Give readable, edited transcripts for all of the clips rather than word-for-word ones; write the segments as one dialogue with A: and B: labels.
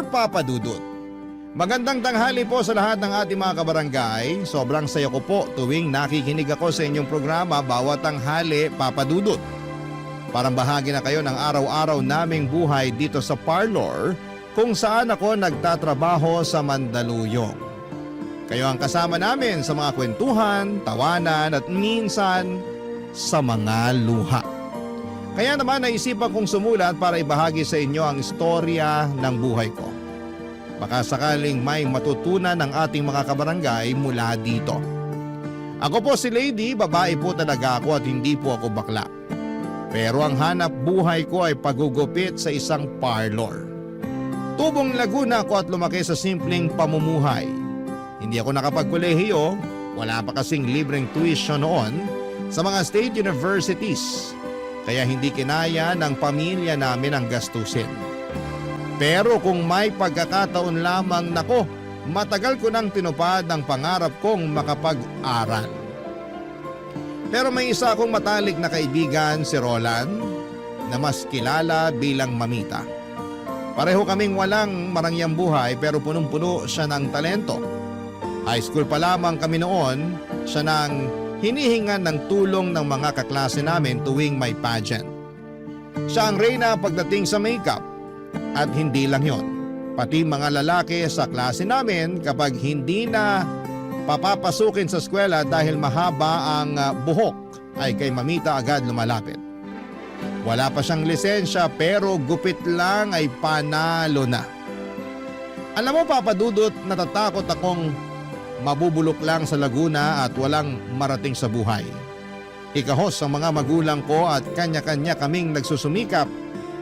A: Papa Dudut. Magandang tanghali po sa lahat ng ating mga kabarangay. Sobrang saya ko po tuwing nakikinig ako sa inyong programa bawat tanghali, Papa Dudut. Parang bahagi na kayo ng araw-araw naming buhay dito sa parlor kung saan ako nagtatrabaho sa Mandaluyong. Kayo ang kasama namin sa mga kwentuhan, tawanan at minsan sa mga luha. Kaya naman naisipan kong sumulat para ibahagi sa inyo ang istorya ng buhay ko. Baka sakaling may matutunan ng ating mga kabarangay mula dito. Ako po si Lady, babae po talaga ako at hindi po ako bakla. Pero ang hanap buhay ko ay pagugupit sa isang parlor. Tubong Laguna ako at lumaki sa simpleng pamumuhay. Hindi ako nakapagkolehiyo, wala pa kasing libreng tuition noon sa mga state universities. Kaya hindi kinaya ng pamilya namin ang gastusin. Pero kung may pagkakataon lamang nako, matagal ko nang tinupad ang pangarap kong makapag-aral. Pero may isa akong matalik na kaibigan, si Roland, na mas kilala bilang Mamita. Pareho kaming walang marangyang buhay pero punong-puno siya ng talento. High school pa lamang kami noon, siya nang hinihingan ng tulong ng mga kaklase namin tuwing may pageant. Siya ang reyna pagdating sa makeup. At hindi lang yon, pati mga lalaki sa klase namin kapag hindi na papapasukin sa eskwela dahil mahaba ang buhok ay kay Mamita agad lumalapit. Wala pa siyang lisensya pero gupit lang ay panalo na. Alam mo Papa Dudut, natatakot akong mabubulok lang sa Laguna at walang marating sa buhay. Ikahos ang mga magulang ko at kanya-kanya kaming nagsusumikap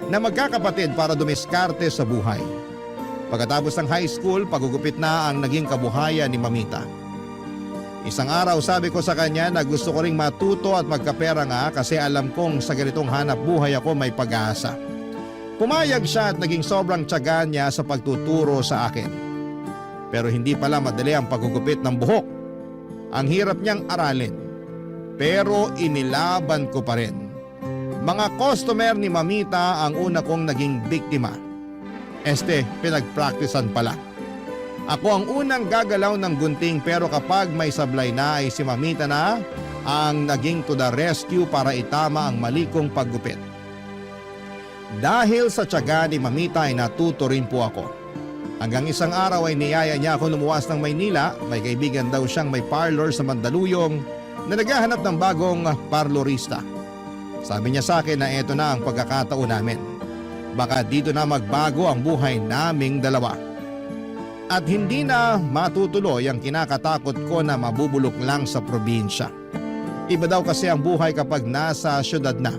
A: na magkakapatid para dumiskarte sa buhay. Pagkatapos ng high school, pagugupit na ang naging kabuhayan ni Mamita. Isang araw sabi ko sa kanya na gusto ko ring matuto at magkapera nga kasi alam kong sa ganitong hanap buhay ako may pag-asa. Pumayag siya at naging sobrang tiyaga niya sa pagtuturo sa akin. Pero hindi pala madali ang pagugupit ng buhok. Ang hirap niyang aralin. Pero inilaban ko pa rin. Mga customer ni Mamita ang una kong naging biktima. Pinagpraktisan pala. Ako ang unang gagalaw ng gunting pero kapag may sablay na ay si Mamita na ang naging to the rescue para itama ang mali kong paggupit. Dahil sa tiyaga ni Mamita ay natuto rin po ako. Hanggang isang araw ay niyaya niya ako lumuwas ng Maynila. May kaibigan daw siyang may parlor sa Mandaluyong na naghahanap ng bagong parlorista. Sabi niya sa akin na eto na ang pagkakataon namin. Baka dito na magbago ang buhay naming dalawa. At hindi na matutuloy ang kinakatakot ko na mabubulok lang sa probinsya. Iba daw kasi ang buhay kapag nasa syudad na.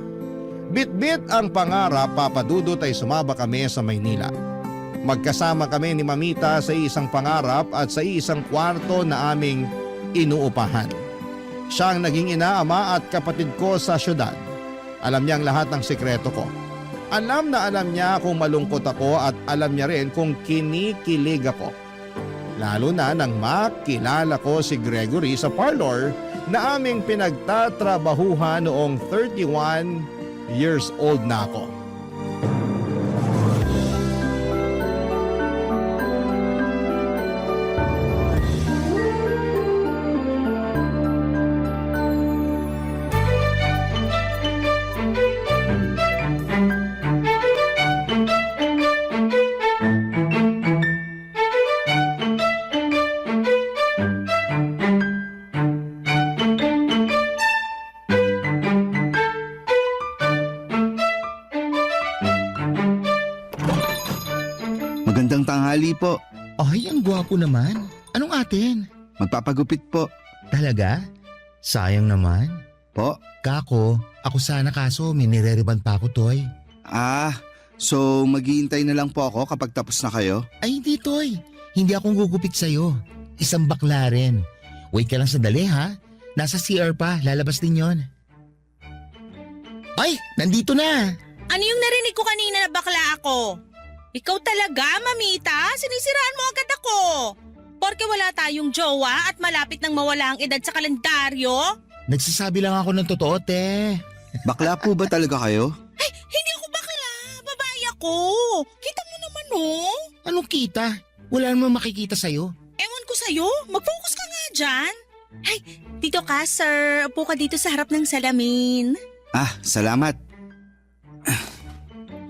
A: Bit-bit ang pangarap, Papa Dudut, ay sumaba kami sa Maynila. Magkasama kami ni Mamita sa isang pangarap at sa isang kwarto na aming inuupahan. Siya ang naging ina, ama at kapatid ko sa syudad. Alam niya ang lahat ng sikreto ko. Alam na alam niya kung malungkot ako at alam niya rin kung kinikilig ako. Lalo na nang makilala ko si Gregory sa parlor na aming pinagtatrabahuhan noong 31 years old na ako.
B: Magandang tanghali po.
C: Ay, ang gwapo naman. Anong atin?
B: Magpapagupit po.
C: Talaga? Sayang naman.
B: Po?
C: Kako, ako sana kaso may nire-reban pa ako, Toy.
B: So maghihintay na lang po ako kapag tapos na kayo?
C: Ay, hindi, Toy. Hindi akong gugupit sa'yo. Isang bakla rin. Wait ka lang sandali, ha? Nasa CR pa, lalabas din yon. Ay, nandito na.
D: Ano yung narinig ko kanina na bakla ako? Ikaw talaga, Mamita? Sinisiraan mo agad ako. Porke wala tayong jowa at malapit nang mawala ang edad sa kalendaryo?
C: Nagsasabi lang ako ng totoo, te.
B: Bakla po ba talaga kayo?
D: Ay, hindi ako bakla. Babae ako. Kita mo naman, oh.
C: Anong kita? Wala namang makikita sa'yo.
D: Ewan ko sa'yo, mag-focus ka nga dyan. Ay, dito ka sir. Upo ka dito sa harap ng salamin.
B: Ah, salamat.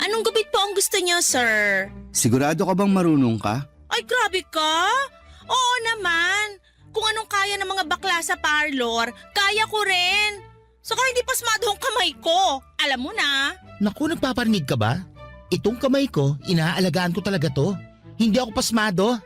D: Anong gupit po ang gusto niyo, sir?
B: Sigurado ka bang marunong ka?
D: Ay, grabe ka. Oo naman. Kung anong kaya ng mga bakla sa parlor, kaya ko rin. Saka hindi pasmado ang kamay ko. Alam mo na.
C: Naku, nagpaparinig ka ba? Itong kamay ko, inaalagaan ko talaga to. Hindi ako pasmado.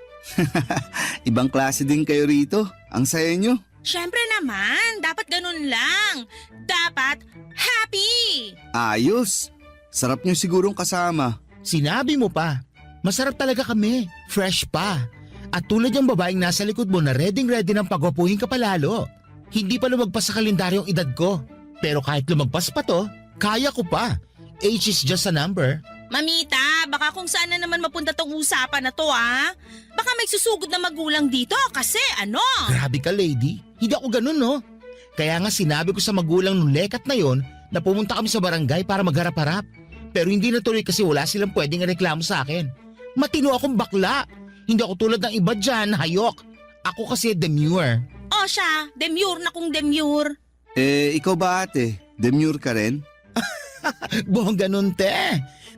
B: Ibang klase din kayo rito. Ang saya nyo.
D: Siyempre naman, dapat ganun lang. Dapat happy.
B: Ayos. Sarap nyo sigurong kasama.
C: Sinabi mo pa. Masarap talaga kami. Fresh pa. At tulad yung babaeng nasa likod mo na ready-ready ng pagwapuhin ka palalo. Hindi pa lumagpas sa kalendaryo ang edad ko. Pero kahit lumagpas pa to, kaya ko pa. Age is just a number.
D: Mamita, baka kung saan na naman mapunta tong usapan na to Baka may susugod na magulang dito kasi ano?
C: Grabe ka, lady. Hindi ako ganun, no? Kaya nga sinabi ko sa magulang nung lekat na yon na pumunta kami sa barangay para magharap-harap. Pero hindi natuloy kasi wala silang pwedeng reklamo sa akin. Matino akong bakla. Hindi ako tulad ng iba dyan, hayok. Ako kasi demure.
D: O siya, demure na kung demure.
B: Ikaw ba ate? Demure ka rin?
C: Buong ganun, te.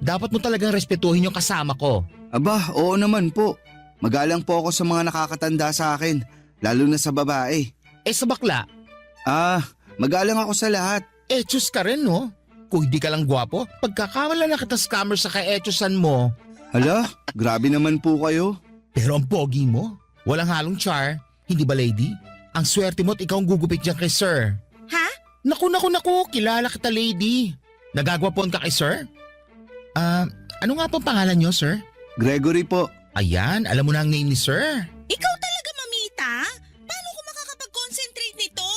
C: Dapat mo talagang respetuhin yung kasama ko.
B: Aba, oo naman po. Magalang po ako sa mga nakakatanda sa akin. Lalo na sa babae.
C: Sa bakla,
B: Magalang ako sa lahat.
C: etos ka rin, no? Kung hindi ka lang gwapo, pagkakamala na kita scammer sa ka-etosan mo.
B: Hala, grabe naman po kayo.
C: Pero ang pogi mo, walang halong char. Hindi ba, lady? Ang swerte mo't ikaw ang gugupit dyan kay sir.
D: Ha?
C: Naku, kilala kita, lady. Nagagwapuan ka kay sir? Ano nga pong pangalan niyo, sir?
B: Gregory po.
C: Ayan, alam mo na ang name ni sir.
D: Ikaw talaga, mamita? Paano ko makakapag-concentrate nito?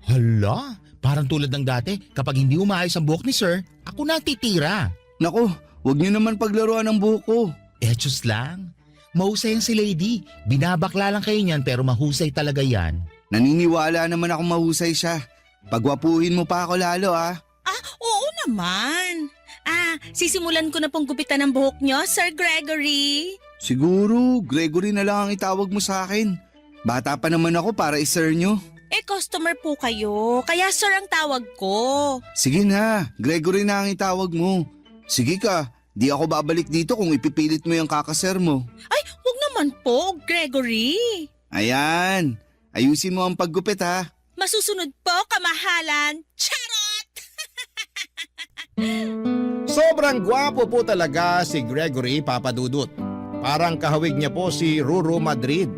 C: Hala, parang tulad ng dati, kapag hindi umaayos ang buhok ni sir, ako na ang titira.
B: Naku, wag niyo naman paglaruan ng buhok ko.
C: Etos lang. Mahusay yan si lady. Binabakla lang kayo niyan pero mahusay talaga yan.
B: Naniniwala naman ako mahusay siya. Pagwapuhin mo pa ako lalo
D: Oo naman. Sisimulan ko na pong gupitan ng buhok niyo, Sir Gregory.
B: Siguro, Gregory na lang ang itawag mo sa akin. Bata pa naman ako para i-sir nyo.
D: Customer po kayo, kaya sir ang tawag ko.
B: Sige na, Gregory na ang itawag mo. Sige ka, di ako babalik dito kung ipipilit mo yung kakasir mo.
D: Ay, wag naman po, Gregory.
B: Ayan, ayusin mo ang paggupit ha.
D: Masusunod po, kamahalan. Charot!
A: Sobrang gwapo po talaga si Gregory Papadudut. Parang kahawig niya po si Ruru Madrid.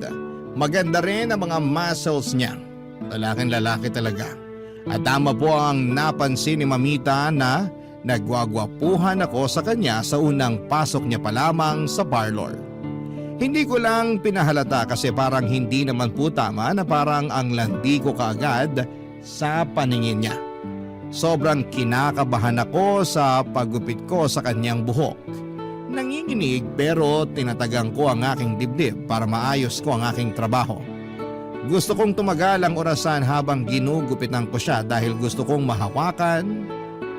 A: Maganda rin ang mga muscles niya. Lalaking lalaki talaga. At tama po ang napansin ni Mamita na nagwagwapuhan ako sa kanya sa unang pasok niya pa lamang sa parlor. Hindi ko lang pinahalata kasi parang hindi naman po tama na parang ang landi ko kaagad sa paningin niya. Sobrang kinakabahan ako sa paggupit ko sa kanyang buhok. Nanginginig pero tinatagang ko ang aking dibdib para maayos ko ang aking trabaho. Gusto kong tumagal ang orasan habang ginugupitan ko siya dahil gusto kong mahawakan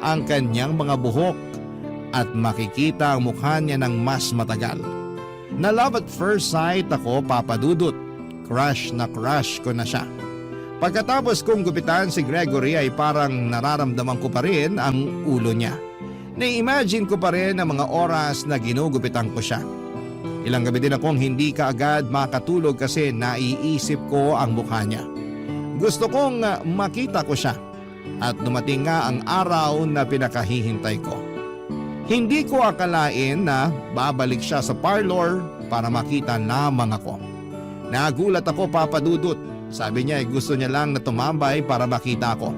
A: ang kanyang mga buhok at makikita ang mukha niya ng mas matagal. Na love at first sight ako, Papadudut. Crush na crush ko na siya. Pagkatapos kong gupitan si Gregory ay parang nararamdaman ko pa rin ang ulo niya. Na-imagine ko pa rin ang mga oras na ginugupitan ko siya. Ilang gabi din akong hindi kaagad makatulog kasi naiisip ko ang mukha niya. Gusto kong makita ko siya at dumating nga ang araw na pinakahihintay ko. Hindi ko akalain na babalik siya sa parlor para makita lamang ako. Nagulat ako, Papadudut. Sabi niya ay gusto niya lang na tumambay para makita ko.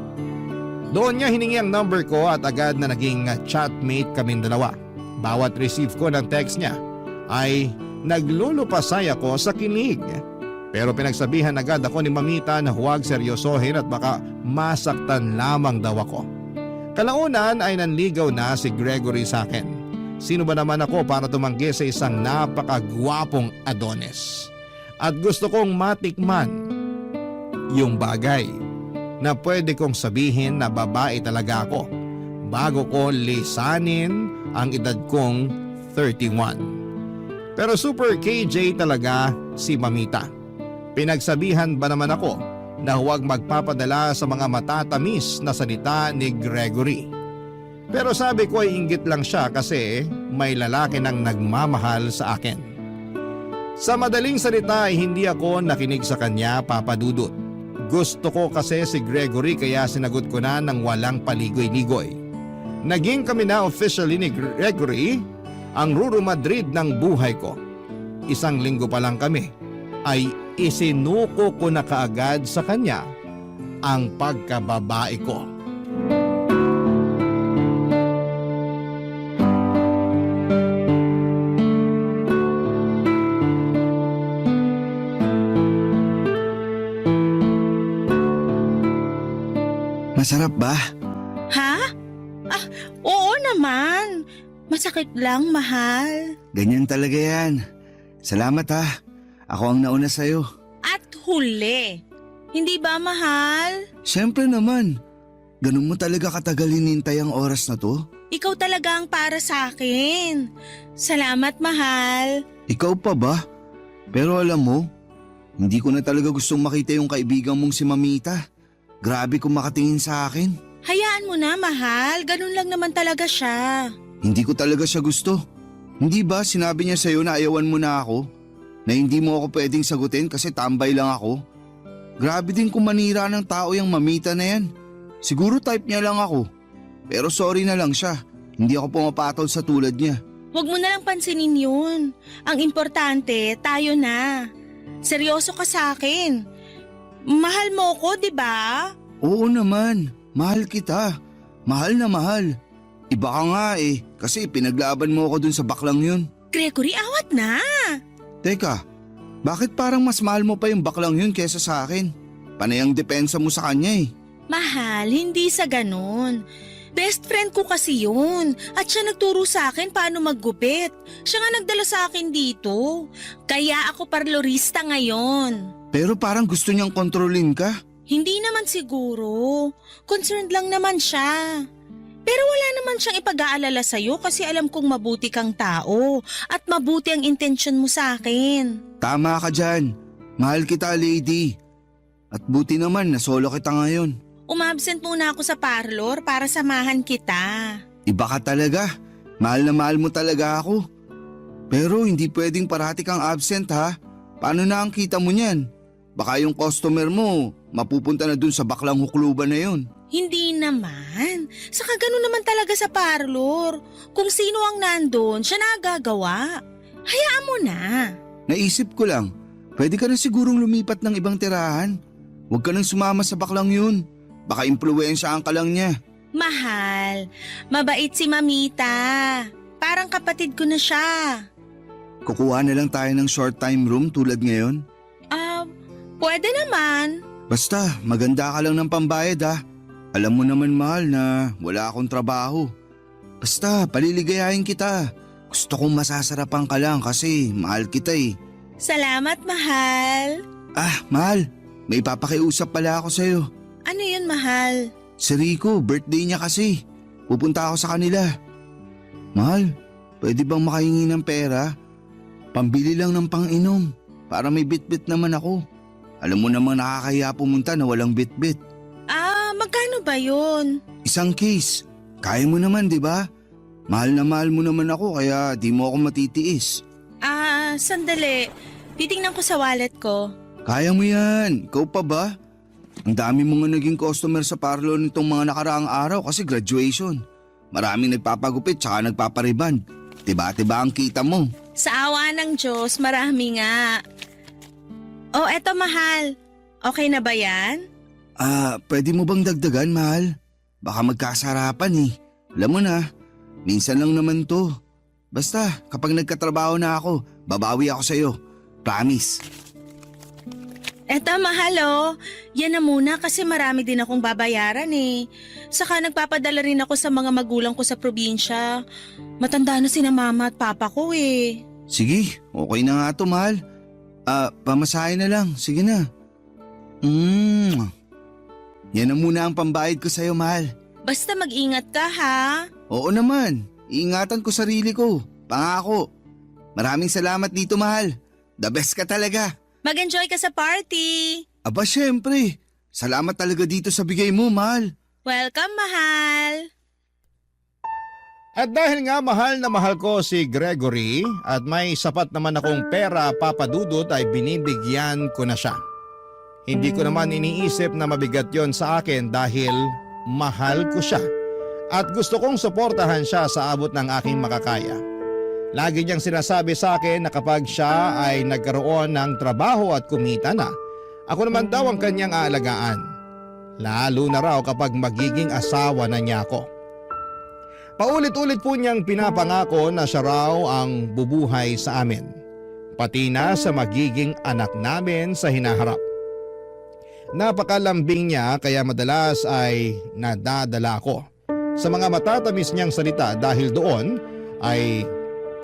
A: Doon niya hiningi ang number ko at agad na naging chatmate kaming dalawa. Bawat receive ko ng text niya ay naglulupasay ako sa kilig. Pero pinagsabihan agad ako ni Mamita na huwag seryosohin at baka masaktan lamang daw ako. Kalaunan ay nanligaw na si Gregory sa akin. Sino ba naman ako para tumanggi sa isang napakagwapong Adonis? At gusto kong matikman yung bagay na pwede kong sabihin na babae talaga ako bago ko lisanin ang edad kong 31. Pero super KJ talaga si Mamita. Pinagsabihan ba naman ako na huwag magpapadala sa mga matatamis na salita ni Gregory. Pero sabi ko ay inggit lang siya kasi may lalaki nang nagmamahal sa akin. Sa madaling salita ay hindi ako nakinig sa kanya, Papa Dudut. Gusto ko kasi si Gregory kaya sinagot ko na ng walang paligoy-ligoy. Naging kami na officially ni Gregory ang Ruru Madrid ng buhay ko. 1 linggo pa lang kami ay isinuko ko na kaagad sa kanya ang pagkababae ko.
B: Masarap ba?
D: Ha? Oo naman. Masakit lang, mahal.
B: Ganyan talaga yan. Salamat ha. Ako ang nauna sa'yo.
D: At huli. Hindi ba, mahal?
B: Siyempre naman. Ganun mo talaga katagal hinintay ang oras na to?
D: Ikaw talaga ang para sa akin. Salamat, mahal.
B: Ikaw pa ba? Pero alam mo, hindi ko na talaga gustong makita yung kaibigan mong si Mamita. Grabe kung makatingin sa akin.
D: Hayaan mo na, mahal. Ganun lang naman talaga siya.
B: Hindi ko talaga siya gusto. Hindi ba sinabi niya sa'yo na ayawan mo na ako? Na hindi mo ako pwedeng sagutin kasi tambay lang ako? Grabe din kung manira ng tao yung Mamita na yan. Siguro type niya lang ako. Pero sorry na lang siya. Hindi ako pumapatol sa tulad niya.
D: Huwag mo na lang pansinin yun. Ang importante, tayo na. Seryoso ka sa akin. Mahal mo ko, di ba?
B: Oo naman. Mahal kita. Mahal na mahal. Iba ka nga kasi pinaglaban mo ako dun sa baklang yun.
D: Gregory, awat na.
B: Teka, bakit parang mas mahal mo pa yung baklang yun kesa sa akin? Panay ang depensa mo sa kanya
D: Mahal, hindi sa ganun. Best friend ko kasi yun. At siya nagturo sa akin paano maggupit. Siya nga nagdala sa akin dito. Kaya ako parlorista ngayon.
B: Pero parang gusto niyang kontrolin ka.
D: Hindi naman siguro. Concerned lang naman siya. Pero wala naman siyang ipag-aalala sa'yo kasi alam kong mabuti kang tao at mabuti ang intensyon mo sa akin.
B: Tama ka dyan. Mahal kita, lady. At buti naman na solo kita ngayon.
D: Umabsent muna ako sa parlor para samahan kita.
B: Iba ka talaga. Mahal na mahal mo talaga ako. Pero hindi pwedeng parati kang absent ha. Paano na ang kita mo niyan? Baka yung customer mo mapupunta na dun sa baklang hukluban na yun.
D: Hindi naman. Saka ganun naman talaga sa parlor. Kung sino ang nandun, siya nagagawa. Hayaan mo na.
B: Naisip ko lang, pwede ka na sigurong lumipat ng ibang tirahan. Huwag ka nang sumama sa baklang yun. Baka impluwensyahan ka lang niya.
D: Mahal, mabait si Mamita. Parang kapatid ko na siya.
B: Kukuha na lang tayo ng short time room tulad ngayon.
D: Pwede naman.
B: Basta, maganda ka lang ng pambayad ha. Alam mo naman mahal na wala akong trabaho. Basta, paliligayahin kita. Gusto kong masasarapan ka lang kasi mahal kita
D: Salamat, mahal.
B: Mahal, may papakiusap pala ako sa'yo.
D: Ano yun, mahal?
B: Si Rico, birthday niya kasi. Pupunta ako sa kanila. Mahal, pwede bang makahingi ng pera? Pambili lang ng pang-inom para may bit-bit naman ako. Alam mo namang nakakahiya pumunta na walang bit-bit.
D: Magkano ba yun?
B: 1 case. Kaya mo naman, di ba? Mahal na mahal mo naman ako kaya di mo ako matitiis.
D: Sandali. Titingnan ko sa wallet ko.
B: Kaya mo yan. Ikaw pa ba? Ang dami mo nga naging customer sa parlor nitong mga nakaraang araw kasi graduation. Maraming nagpapagupit tsaka nagpapariband. Tiba-tiba ang kita mo.
D: Sa awa ng Diyos, marami nga. Oh, eto mahal. Okay na ba yan?
B: Pwede mo bang dagdagan, mahal? Baka magkasarapan Alam mo na, minsan lang naman to. Basta, kapag nagkatrabaho na ako, babawi ako sa'yo. Promise.
D: Eto mahal Yan na muna kasi marami din akong babayaran Saka nagpapadala rin ako sa mga magulang ko sa probinsya. Matanda na sina mama at papa ko
B: Sige, okay na nga to, mahal. Pamasahin na lang. Sige na. Yan na muna ang pambayad ko sa'yo, mahal.
D: Basta mag-ingat ka ha.
B: Oo naman. Iingatan ko sarili ko. Pangako. Maraming salamat dito, mahal. The best ka talaga.
D: Mag-enjoy ka sa party.
B: Aba, syempre. Salamat talaga dito sa bigay mo, mahal.
D: Welcome, mahal.
A: At dahil nga mahal na mahal ko si Gregory at may sapat naman akong pera papadudot ay binibigyan ko na siya. Hindi ko naman iniisip na mabigat yon sa akin dahil mahal ko siya at gusto kong suportahan siya sa abot ng aking makakaya. Lagi niyang sinasabi sa akin na kapag siya ay nagkaroon ng trabaho at kumita na, ako naman daw ang kanyang aalagaan. Lalo na raw kapag magiging asawa na niya ako. Paulit-ulit po niyang pinapangako na siya raw ang bubuhay sa amin, pati na sa magiging anak namin sa hinaharap. Napakalambing niya kaya madalas ay nadadala ako sa mga matatamis niyang salita dahil doon ay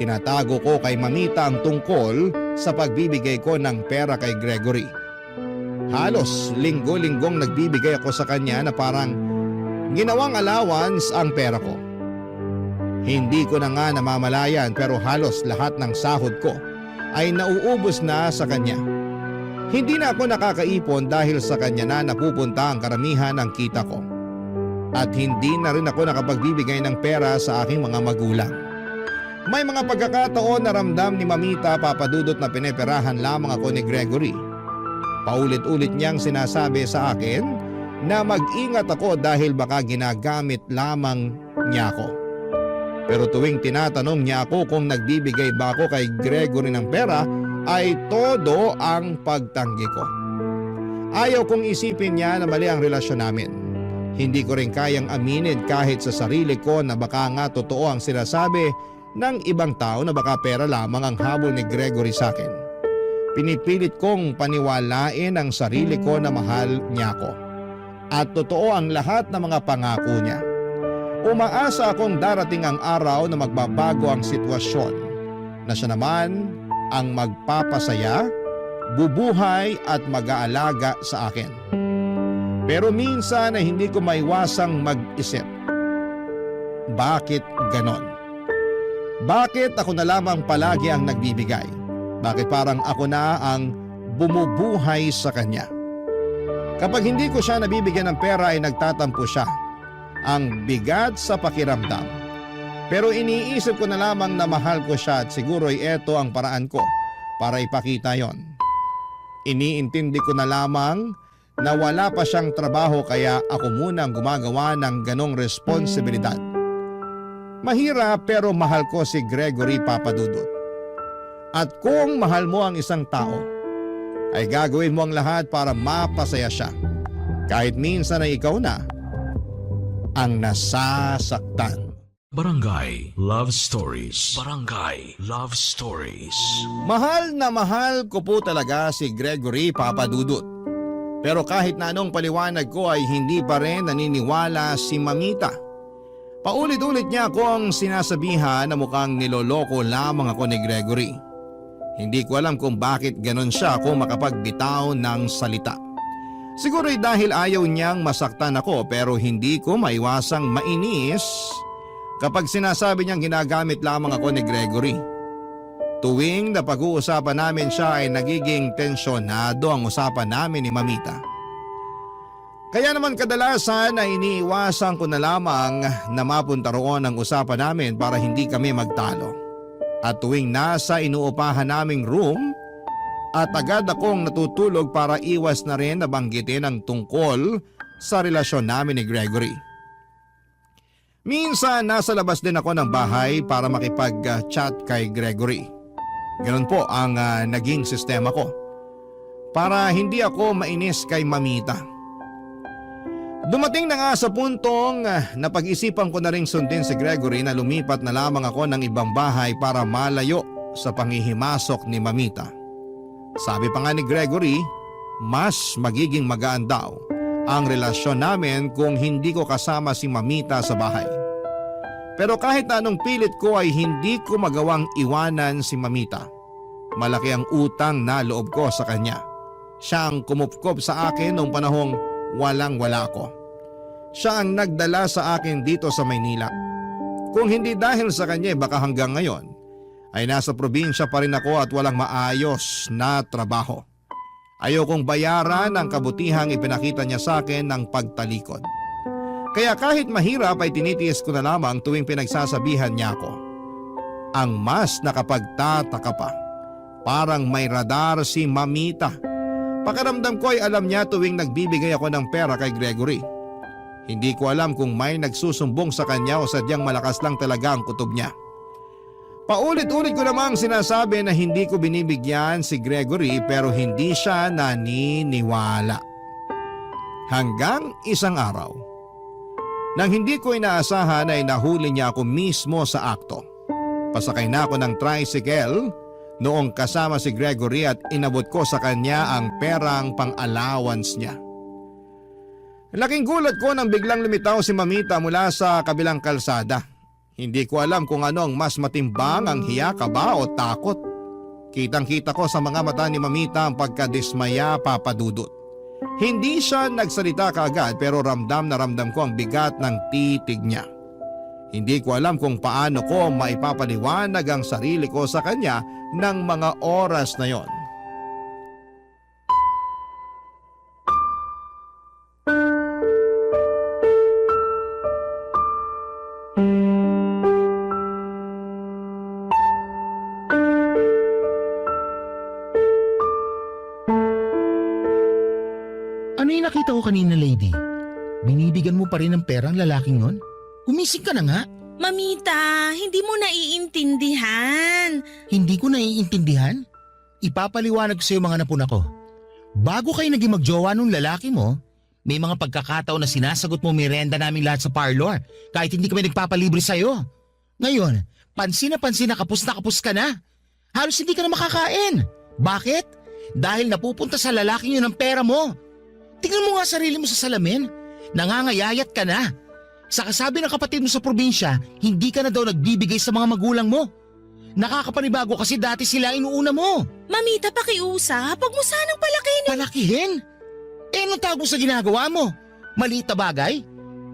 A: tinatago ko kay Mamita ang tungkol sa pagbibigay ko ng pera kay Gregory. Halos linggo-linggong nagbibigay ako sa kanya na parang ginawang allowance ang pera ko. Hindi ko na nga namamalayan pero halos lahat ng sahod ko ay nauubos na sa kanya. Hindi na ako nakakaipon dahil sa kanya na napupunta ang karamihan ng kita ko. At hindi na rin ako nakapagbibigay ng pera sa aking mga magulang. May mga pagkakataon na ramdam ni Mamita papadudot na pineperahan lamang ako ni Gregory. Paulit-ulit niyang sinasabi sa akin na mag-ingat ako dahil baka ginagamit lamang niya ako. Pero tuwing tinatanong niya ako kung nagbibigay ba ako kay Gregory ng pera ay todo ang pagtanggi ko. Ayaw kong isipin niya na mali ang relasyon namin. Hindi ko rin kayang aminin kahit sa sarili ko na baka nga totoo ang sinasabi ng ibang tao na baka pera lamang ang habol ni Gregory sa akin. Pinipilit kong paniwalain ang sarili ko na mahal niya ako. At totoo ang lahat ng mga pangako niya. Umaasa akong darating ang araw na magbabago ang sitwasyon, na siya naman ang magpapasaya, bubuhay at mag-aalaga sa akin. Pero minsan ay hindi ko maiwasang mag-isip. Bakit ganon? Bakit ako na lamang palagi ang nagbibigay? Bakit parang ako na ang bumubuhay sa kanya? Kapag hindi ko siya nabibigyan ng pera ay nagtatampo siya. Ang bigat sa pakiramdam. Pero iniisip ko na lamang na mahal ko siya at siguro'y eto ang paraan ko para ipakita yon. Iniintindi ko na lamang na wala pa siyang trabaho kaya ako muna ang gumagawa ng ganong responsibilidad. Mahirap pero mahal ko si Gregory papadudot. At kung mahal mo ang isang tao, ay gagawin mo ang lahat para mapasaya siya. Kahit minsan ay ikaw na ang nasasaktan.
E: Barangay Love Stories. Barangay Love Stories.
A: Mahal na mahal ko po talaga si Gregory papadudot. Pero kahit na anong paliwanag ko ay hindi pa rin naniniwala si Mamita. Paulit-ulit niya akong sinasabihan na mukhang niloloko lamang ako ni Gregory. Hindi ko alam kung bakit ganon siya kung makapagbitaw ng salita. Siguro'y dahil ayaw niyang masaktan ako pero hindi ko maiwasang mainis kapag sinasabi niyang ginagamit lamang ako ni Gregory. Tuwing napag-uusapan namin siya ay nagiging tensyonado ang usapan namin ni Mamita. Kaya naman kadalasan ay iniiwasan ko na lamang na mapunta roon ang usapan namin para hindi kami magtalo. At tuwing nasa inuupahan naming room, at agad akong natutulog para iwas na rin nabanggitin ang tungkol sa relasyon namin ni Gregory. Minsan nasa labas din ako ng bahay para makipag-chat kay Gregory. Ganun po ang naging sistema ko para hindi ako mainis kay Mamita. Dumating na nga sa puntong napag-isipan ko na ring sundin si Gregory na lumipat na lamang ako ng ibang bahay para malayo sa panghihimasok ni Mamita. Sabi pa nga ni Gregory, mas magiging magaan daw ang relasyon namin kung hindi ko kasama si Mamita sa bahay. Pero kahit na anong pilit ko ay hindi ko magawang iwanan si Mamita. Malaki ang utang na loob ko sa kanya. Siya ang kumupkop sa akin noong panahong walang-wala ko. Siya ang nagdala sa akin dito sa Maynila. Kung hindi dahil sa kanya baka hanggang ngayon ay nasa probinsya pa rin ako at walang maayos na trabaho. Ayokong bayaran ang kabutihang ipinakita niya sa akin ng pagtalikod. Kaya kahit mahirap ay tinitiis ko na lamang tuwing pinagsasabihan niya ako. Ang mas nakapagtataka pa, parang may radar si Mamita. Pakiramdam ko ay alam niya tuwing nagbibigay ako ng pera kay Gregory. Hindi ko alam kung may nagsusumbong sa kanya o sadyang malakas lang talaga ang kutob niya. Paulit-ulit ko namang sinasabi na hindi ko binibigyan si Gregory pero hindi siya naniniwala. Hanggang isang araw, nang hindi ko inaasahan ay nahuli niya ako mismo sa akto. Pasakay na ako ng tricycle noong kasama si Gregory at inabot ko sa kanya ang perang pang-allowance niya. Laking gulat ko nang biglang lumitaw si Mamita mula sa kabilang kalsada. Hindi ko alam kung ano ang mas matimbang, ang hiya, kaba o takot. Kitang-kita ko sa mga mata ni Mamita ang pagkadismaya, Papa Dudut. Hindi siya nagsalita kaagad pero ramdam na ramdam ko ang bigat ng titig niya. Hindi ko alam kung paano ko maipapaliwanag ang sarili ko sa kanya ng mga oras na yon.
C: Ano yung nakita ko kanina, lady? Binibigyan mo pa rin ng pera ang lalaking yon? Gumising ka na nga.
D: Mamita, hindi mo naiintindihan.
C: Hindi ko naiintindihan. Ipapaliwanag ko sa iyo mga napuna ko. Bago kayo naging magjowa nung lalaki mo, may mga pagkakataon na sinasagot mo merenda namin lahat sa parlor kahit hindi kami nagpapalibre sa iyo. Ngayon, pansin na kapos ka na. Halos hindi ka na makakain. Bakit? Dahil napupunta sa lalaking yun ang pera mo. Tingnan mo nga sarili mo sa salamin. Nangangayayat ka na. Sa kasabi ng kapatid mo sa probinsya, hindi ka na daw nagbibigay sa mga magulang mo. Nakakapanibago kasi dati sila inuuna mo.
D: Mamita, pakiusap. Huwag mo sanang palakihin.
C: Palakihin? Eh, anong tawag mo sa ginagawa mo? Maliit na bagay?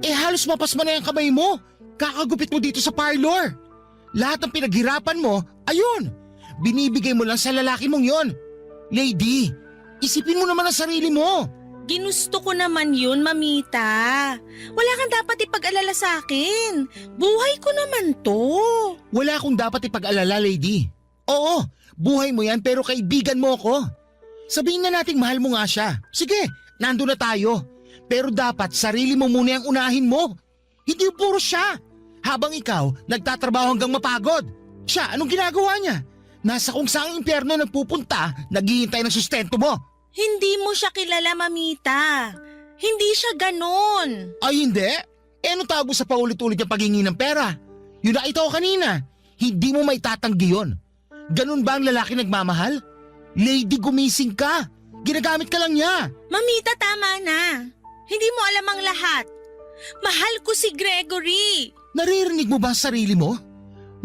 C: Eh, halos mapasma na yung kamay mo. Kakagupit mo dito sa parlor. Lahat ng pinaghirapan mo, ayun. Binibigay mo lang sa lalaki mong yon. Lady, isipin mo naman ang sarili mo.
D: Ginusto ko naman yun, Mamita. Wala kang dapat ipag-alala sa akin. Buhay ko naman to.
C: Wala akong dapat ipag-alala, lady. Oo, buhay mo yan pero kaibigan mo ako. Sabihin na nating mahal mo nga siya. Sige, nandun na tayo. Pero dapat sarili mo muna ang unahin mo. Hindi yung puro siya. Habang ikaw, nagtatrabaho hanggang mapagod. Siya, anong ginagawa niya? Nasa kung saang impyerno nagpupunta, naghihintay ng sustento mo.
D: Hindi mo siya kilala, Mamita. Hindi siya ganon.
C: Ay hindi? Eh anong tawag mo sa paulit-ulit yung paghingi ng pera? Yun nakita ko kanina. Hindi mo maitatanggi yun. Ganun ba ang lalaki nagmamahal? Lady, gumising ka. Ginagamit ka lang niya.
D: Mamita, tama na. Hindi mo alam ang lahat. Mahal ko si Gregory.
C: Naririnig mo ba ang sarili mo?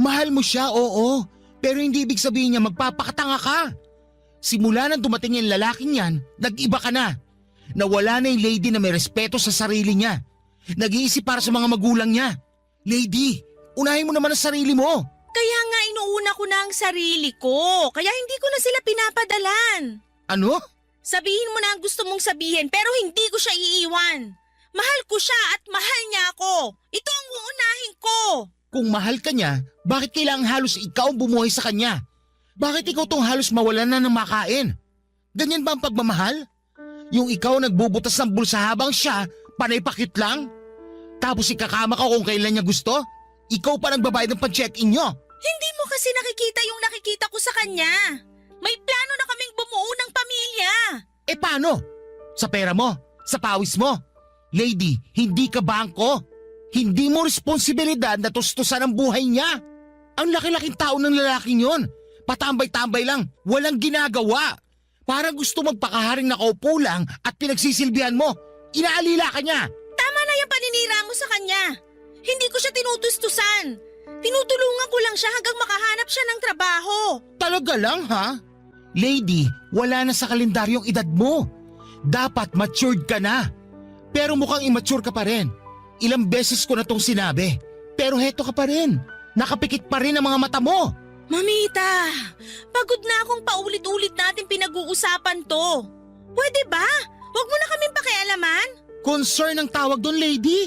C: Mahal mo siya, oo. Pero hindi ibig sabihin niya magpapakatanga ka. Simula nang dumating yung lalaking yan, nag-iba ka na. Nawala na yung lady na may respeto sa sarili niya. Nag-iisip para sa mga magulang niya. Lady, unahin mo naman ang sarili mo.
D: Kaya nga inuuna ko na ang sarili ko. Kaya hindi ko na sila pinapadalan.
C: Ano?
D: Sabihin mo na ang gusto mong sabihin pero hindi ko siya iiwan. Mahal ko siya at mahal niya ako. Ito ang uunahin ko.
C: Kung mahal ka niya, bakit kailangang halos ikaw ang bumuhay sa kanya? Bakit ikaw tong halos mawalan na ng makain? Ganyan ba ang pagmamahal? Yung ikaw nagbubutas ng bulsa habang siya, panay pakit lang? Tapos ikakama ka kung kailan niya gusto? Ikaw pa nagbabayad ng pag-check-in nyo.
D: Hindi mo kasi nakikita yung nakikita ko sa kanya. May plano na kaming bumuo ng pamilya.
C: Eh paano? Sa pera mo? Sa pawis mo? Lady, hindi ka bangko. Hindi mo responsibilidad na tustusan ang buhay niya. Ang laki-laking tao ng lalaking yon. Patambay-tambay lang, walang ginagawa. Parang gusto magpakaharing nakaupo lang at pinagsisilbihan mo. Inaalila ka niya.
D: Tama na yung paninira mo sa kanya. Hindi ko siya tinutustusan. Tinutulungan ko lang siya hanggang makahanap siya ng trabaho.
C: Talaga lang ha? Lady, wala na sa kalendaryong edad mo. Dapat matured ka na. Pero mukhang immature ka pa rin. Ilang beses ko na tong sinabi. Pero heto ka pa rin. Nakapikit pa rin ang mga mata mo.
D: Mamita, pagod na akong paulit-ulit natin pinag-uusapan to. Pwede ba? Huwag mo na kaming pakialaman.
C: Concern ang tawag doon, lady.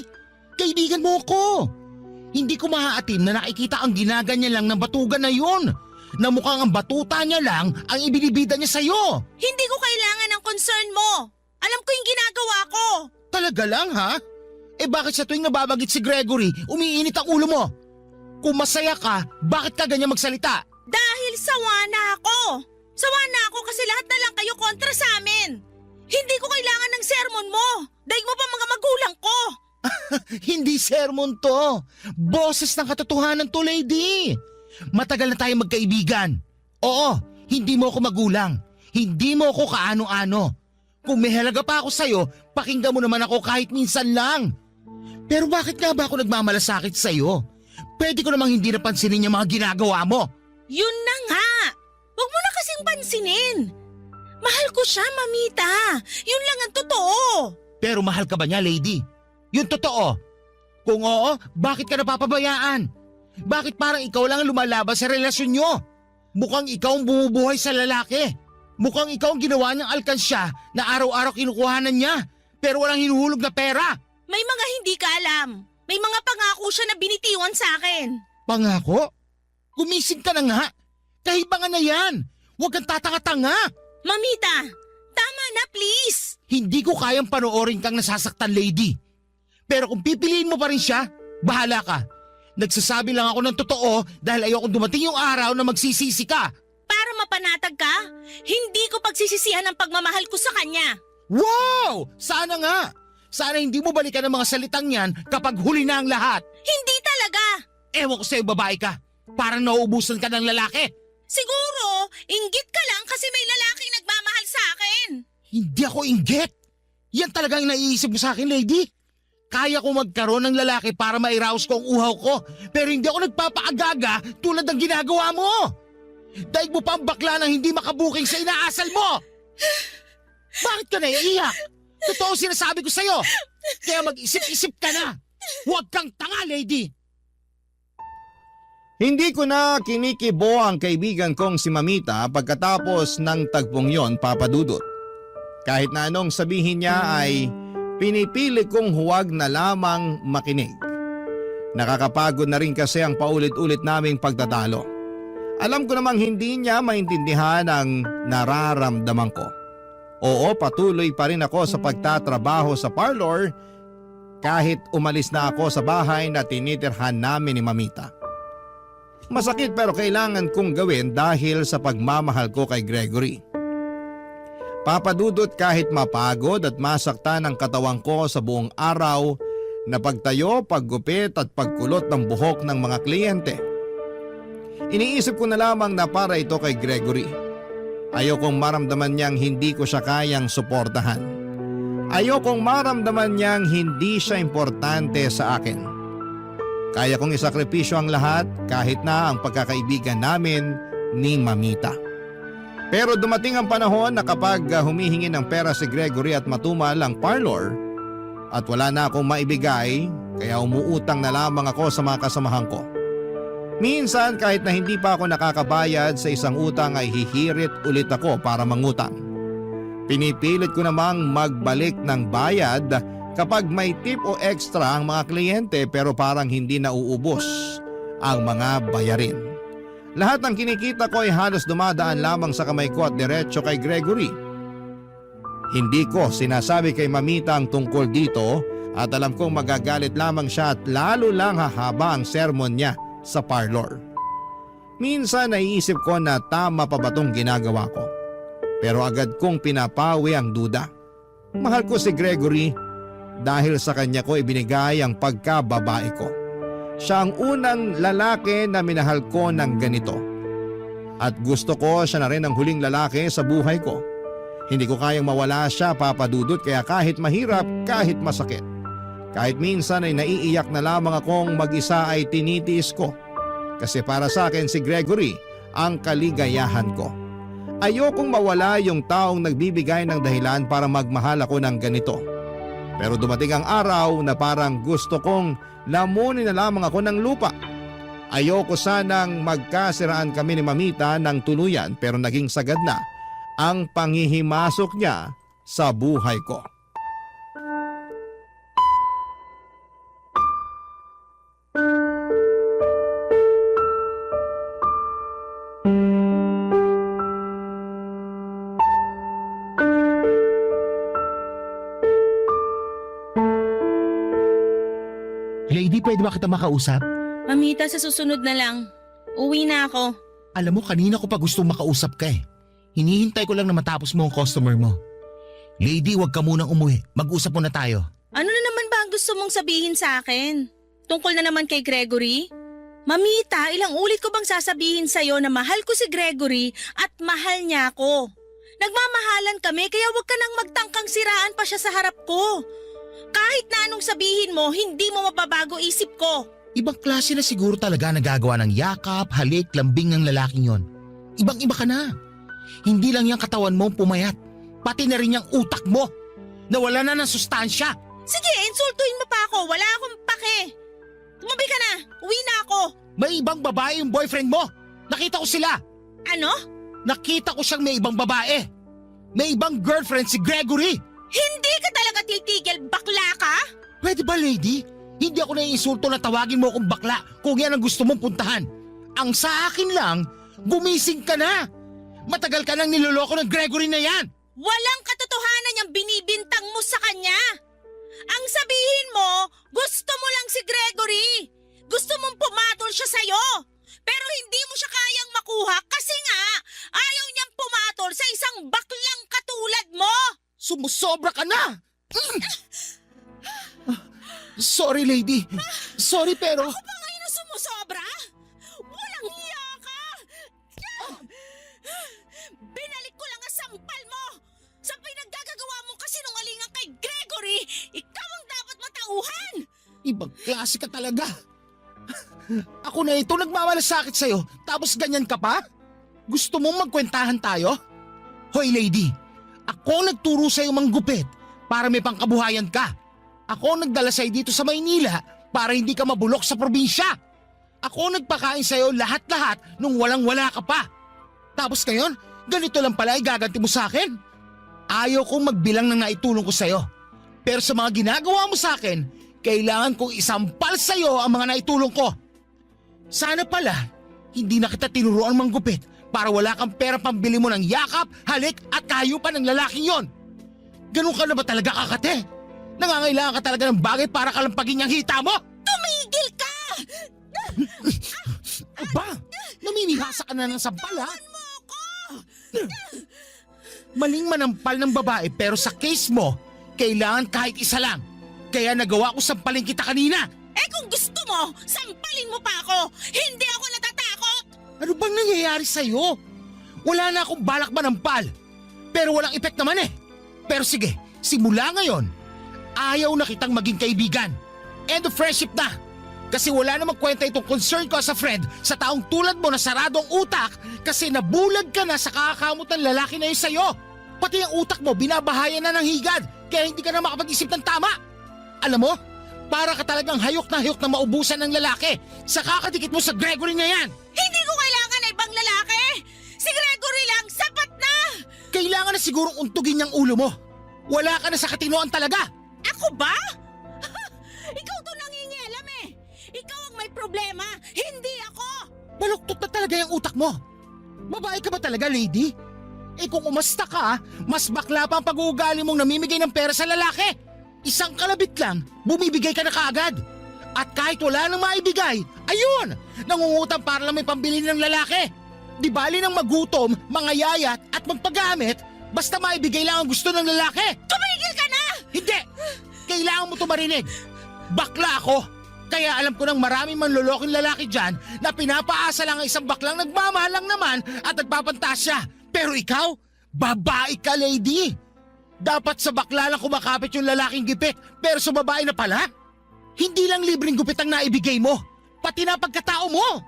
C: Kaibigan mo ko. Hindi ko maaatim na nakikita ang ginaganyan lang ng batugan na yun. Na mukhang ang batuta niya lang ang ibinibida niya sa'yo.
D: Hindi ko kailangan ng concern mo. Alam ko yung ginagawa ko.
C: Talaga lang ha? Eh bakit sa tuwing nababagit si Gregory, umiinit ang ulo mo? Kung masaya ka, bakit ka ganyan magsalita?
D: Dahil sawa na ako. Sawa na ako kasi lahat na lang kayo kontra sa amin. Hindi ko kailangan ng sermon mo. Daig mo pa mga magulang ko.
C: Hindi sermon to. Boses ng katotohanan to, lady. Matagal na tayo magkaibigan. Oo, hindi mo ako magulang. Hindi mo ako kaano-ano. Kung may halaga pa ako sa'yo, pakinggan mo naman ako kahit minsan lang. Pero bakit nga ba ako nagmamalasakit sa'yo? Pwede ko namang hindi napansinin yung mga ginagawa mo.
D: Yun na nga. Huwag mo na kasing pansinin. Mahal ko siya, mamita. Yun lang ang totoo.
C: Pero mahal ka ba niya, lady? Yun totoo. Kung oo, bakit ka napapabayaan? Bakit parang ikaw lang ang lumalaban sa relasyon nyo? Mukhang ikaw ang bumubuhay sa lalaki. Mukhang ikaw ang ginawa niyang alkansya na araw-araw kinukuhanan niya pero walang hinuhulog na pera.
D: May mga hindi ka alam. May mga pangako siya na binitiwan sa akin.
C: Pangako? Gumising ka na nga. Kahibangan na yan. Huwag kang tatanga-tanga.
D: Mamita, tama na please.
C: Hindi ko kayang panoorin kang nasasaktan, lady. Pero kung pipiliin mo pa rin siya, bahala ka. Nagsasabi lang ako ng totoo dahil ayokong dumating yung araw na magsisisi ka.
D: Para mapanatag ka, hindi ko pagsisisihan ang pagmamahal ko sa kanya.
C: Wow! Sana nga! Sana hindi mo balikan ang mga salitang yan kapag huli na ang lahat.
D: Hindi talaga.
C: Ewan ko sa'yo, babae ka. Parang nauubusan ka ng lalaki.
D: Siguro, inggit ka lang kasi may lalaking nagmamahal sa akin.
C: Hindi ako inggit. Yan talagang naiisip mo sa akin, lady. Kaya ko magkaroon ng lalaki para ma-arouse ko ang uhaw ko. Pero hindi ako nagpapaagaga tulad ng ginagawa mo. Daig mo pa ang bakla ng hindi makabuking sa inaasal mo. Bakit ka naiiyak? Totoo sinasabi ko sa'yo. Kaya mag-isip-isip ka na. Huwag kang tanga, lady.
A: Hindi ko na kinikibo ang kaibigan kong si Mamita pagkatapos ng tagpong yon, Papa Dudut. Kahit na anong sabihin niya ay pinipili kong huwag na lamang makinig. Nakakapagod na rin kasi ang paulit-ulit naming pagtatalo. Alam ko namang hindi niya maintindihan ang nararamdaman ko. Oo, patuloy pa rin ako sa pagtatrabaho sa parlor kahit umalis na ako sa bahay na tinitirhan namin ni Mamita. Masakit pero kailangan kong gawin dahil sa pagmamahal ko kay Gregory. Papadudot kahit mapagod at masaktan ang katawan ko sa buong araw na pagtayo, paggupit at pagkulot ng buhok ng mga kliyente. Iniisip ko na lamang na para ito kay Gregory. Ayokong maramdaman niyang hindi ko siya kayang suportahan. Ayokong maramdaman niyang hindi siya importante sa akin. Kaya kong isakripisyo ang lahat kahit na ang pagkakaibigan namin ni Mamita. Pero dumating ang panahon na kapag humihingi ng pera si Gregory at matumal ang parlor at wala na akong maibigay, kaya umuutang na lamang ako sa mga kasamahan ko. Minsan kahit na hindi pa ako nakakabayad sa isang utang ay hihirit ulit ako para mangutang. Pinipilit ko namang magbalik ng bayad kapag may tip o extra ang mga kliyente pero parang hindi nauubos ang mga bayarin. Lahat ng kinikita ko ay halos dumadaan lamang sa kamay ko at diretso kay Gregory. Hindi ko sinasabi kay Mamita ang tungkol dito at alam kong magagalit lamang siya at lalo lang hahaba ang sermon niya sa parlor. Minsan naiisip ko na tama pa ba tong ginagawa ko. Pero agad kong pinapawi ang duda. Mahal ko si Gregory dahil sa kanya ko ibinigay ang pagkababae ko. Siya ang unang lalaki na minahal ko ng ganito. At gusto ko siya na rin ang huling lalaki sa buhay ko. Hindi ko kayang mawala siya, Papa Dudut, kaya kahit mahirap, kahit masakit. Kahit minsan ay naiiyak na lamang akong mag-isa ay tinitiis ko. Kasi para sa akin si Gregory ang kaligayahan ko. Ayokong mawala yung taong nagbibigay ng dahilan para magmahal ako ng ganito. Pero dumating ang araw na parang gusto kong lamunin na lamang ako ng lupa. Ayoko sanang magkasiraan kami ni Mamita ng tuluyan pero naging sagad na ang panghihimasok niya sa buhay ko.
C: Lady, pwede ba kita makausap?
D: Mamita, sa susunod na lang. Uwi na ako.
C: Alam mo, kanina ko pa gustong makausap ka eh. Hinihintay ko lang na matapos mo ang customer mo. Lady, huwag ka munang umuwi. Mag-usap muna tayo.
D: Ano na naman ba ang gusto mong sabihin sa akin? Tungkol na naman kay Gregory? Mamita, ilang ulit ko bang sasabihin sa'yo na mahal ko si Gregory at mahal niya ako? Nagmamahalan kami kaya huwag ka nang magtangkang siraan pa siya sa harap ko. Kahit na anong sabihin mo, hindi mo mababago isip ko.
C: Ibang klase na siguro talaga nagagawa ng yakap, halik, lambing ng lalaking yon. Ibang-iba ka na. Hindi lang yung katawan mo pumayat. Pati na rin yung utak mo. Nawala na ng sustansya.
D: Sige, insultuhin mo pa ako. Wala akong pake. Tumabi ka na. Uwi na ako.
C: May ibang babae yung boyfriend mo. Nakita ko sila.
D: Ano?
C: Nakita ko siyang may ibang babae. May ibang girlfriend si Gregory.
D: Hindi ka talaga titigil, bakla ka?
C: Pwede ba, lady? Hindi ako naiinsulto na tawagin mo akong bakla kung yan ang gusto mong puntahan. Ang sa akin lang, gumising ka na. Matagal ka nang niloloko ng Gregory na yan.
D: Walang katotohanan yung binibintang mo sa kanya. Ang sabihin mo, gusto mo lang si Gregory. Gusto mong pumatol siya sa'yo. Pero hindi mo siya kayang makuha kasi nga ayaw niyang pumatol sa isang baklang katulad mo.
C: Sumusobra ka na! Sorry, lady. Sorry, pero...
D: Ako pa ngayon ang sumusobra? Walang hiya ka! Binalik ko lang ang sampal mo! Sa pinaggagawa mo kasinungalingan kay Gregory, ikaw ang dapat matauhan!
C: Ibang klase ka talaga. Ako na ito nagmamalasakit sa'yo, tapos ganyan ka pa? Gusto mong magkwentahan tayo? Hoy, lady. Ako nagturo sa'yo manggupit para may pangkabuhayan ka. Ako nagdala sa'yo dito sa Maynila para hindi ka mabulok sa probinsya. Ako nagpakain sa'yo lahat-lahat nung walang-wala ka pa. Tapos ngayon, ganito lang pala ay gaganti mo sa akin? Ayaw kong magbilang ng naitulong ko sa'yo. Pero sa mga ginagawa mo sa akin, kailangan kong isampal sa'yo ang mga naitulong ko. Sana pala, hindi na kita tinuruan manggupit para wala kang pera pambili mo ng yakap, halik at kahayupan ng lalaking yon. Ganun ka na ba talaga, kakate? Nangangailangan ka talaga ng bagay para kalampagin niyang hita mo?
D: Tumigil ka!
C: Aba, namimihasa ka na ng sampal, ha? Maling manampal ng babae pero sa case mo, kailangan kahit isa lang. Kaya nagawa ko sampalin kita kanina.
D: Eh kung gusto mo, sampalin mo pa ako! Hindi ako natatakot!
C: Ano bang nangyayari sa'yo? Wala na akong balak manampal. Pero walang epek naman eh. Pero sige, simula ngayon, ayaw na kitang maging kaibigan. End of friendship na. Kasi wala namang kwenta itong concern ko as a friend sa taong tulad mo na saradong utak kasi nabulag ka na sa kakakamot ng lalaki na yun sa'yo. Pati ang utak mo binabahayan na ng higad kaya hindi ka na makapag-isip ng tama. Alam mo, para ka talagang hayok na maubusan ng lalaki sa kakadikit mo sa Gregory na yan.
D: Hindi ko kailangan na ibang lalaki! Si Gregory lang, sapat na!
C: Kailangan na sigurong untugin niyang ulo mo. Wala ka na sa katinoan talaga.
D: Ako ba? Ikaw to nangingialam eh! Ikaw ang may problema, hindi ako!
C: Baluktot na talaga yung utak mo. Babae ka ba talaga, lady? Eh kung umasta ka, mas bakla pa ang pag-uugali mong namimigay ng pera sa lalaki. Isang kalabit lang, bumibigay ka na kaagad. At kahit wala nang maibigay, ayun! Nangungutang para lang may pambili ng lalaki. Di bali nang magutom, mangayayat at magpagamit, basta maibigay lang ang gusto ng lalaki.
D: Tumigil ka na!
C: Hindi! Kailangan mo ito marinig. Bakla ako. Kaya alam ko ng maraming manloloking lalaki dyan na pinapaasa lang ang isang baklang nagmamahal lang naman at nagpapantasya. Pero ikaw, babae ka, lady. Dapat sa bakla lang kumakapit yung lalaking gipit, pero sa babae na pala? Hindi lang libreng gupit ang naibigay mo, pati na pagkatao mo.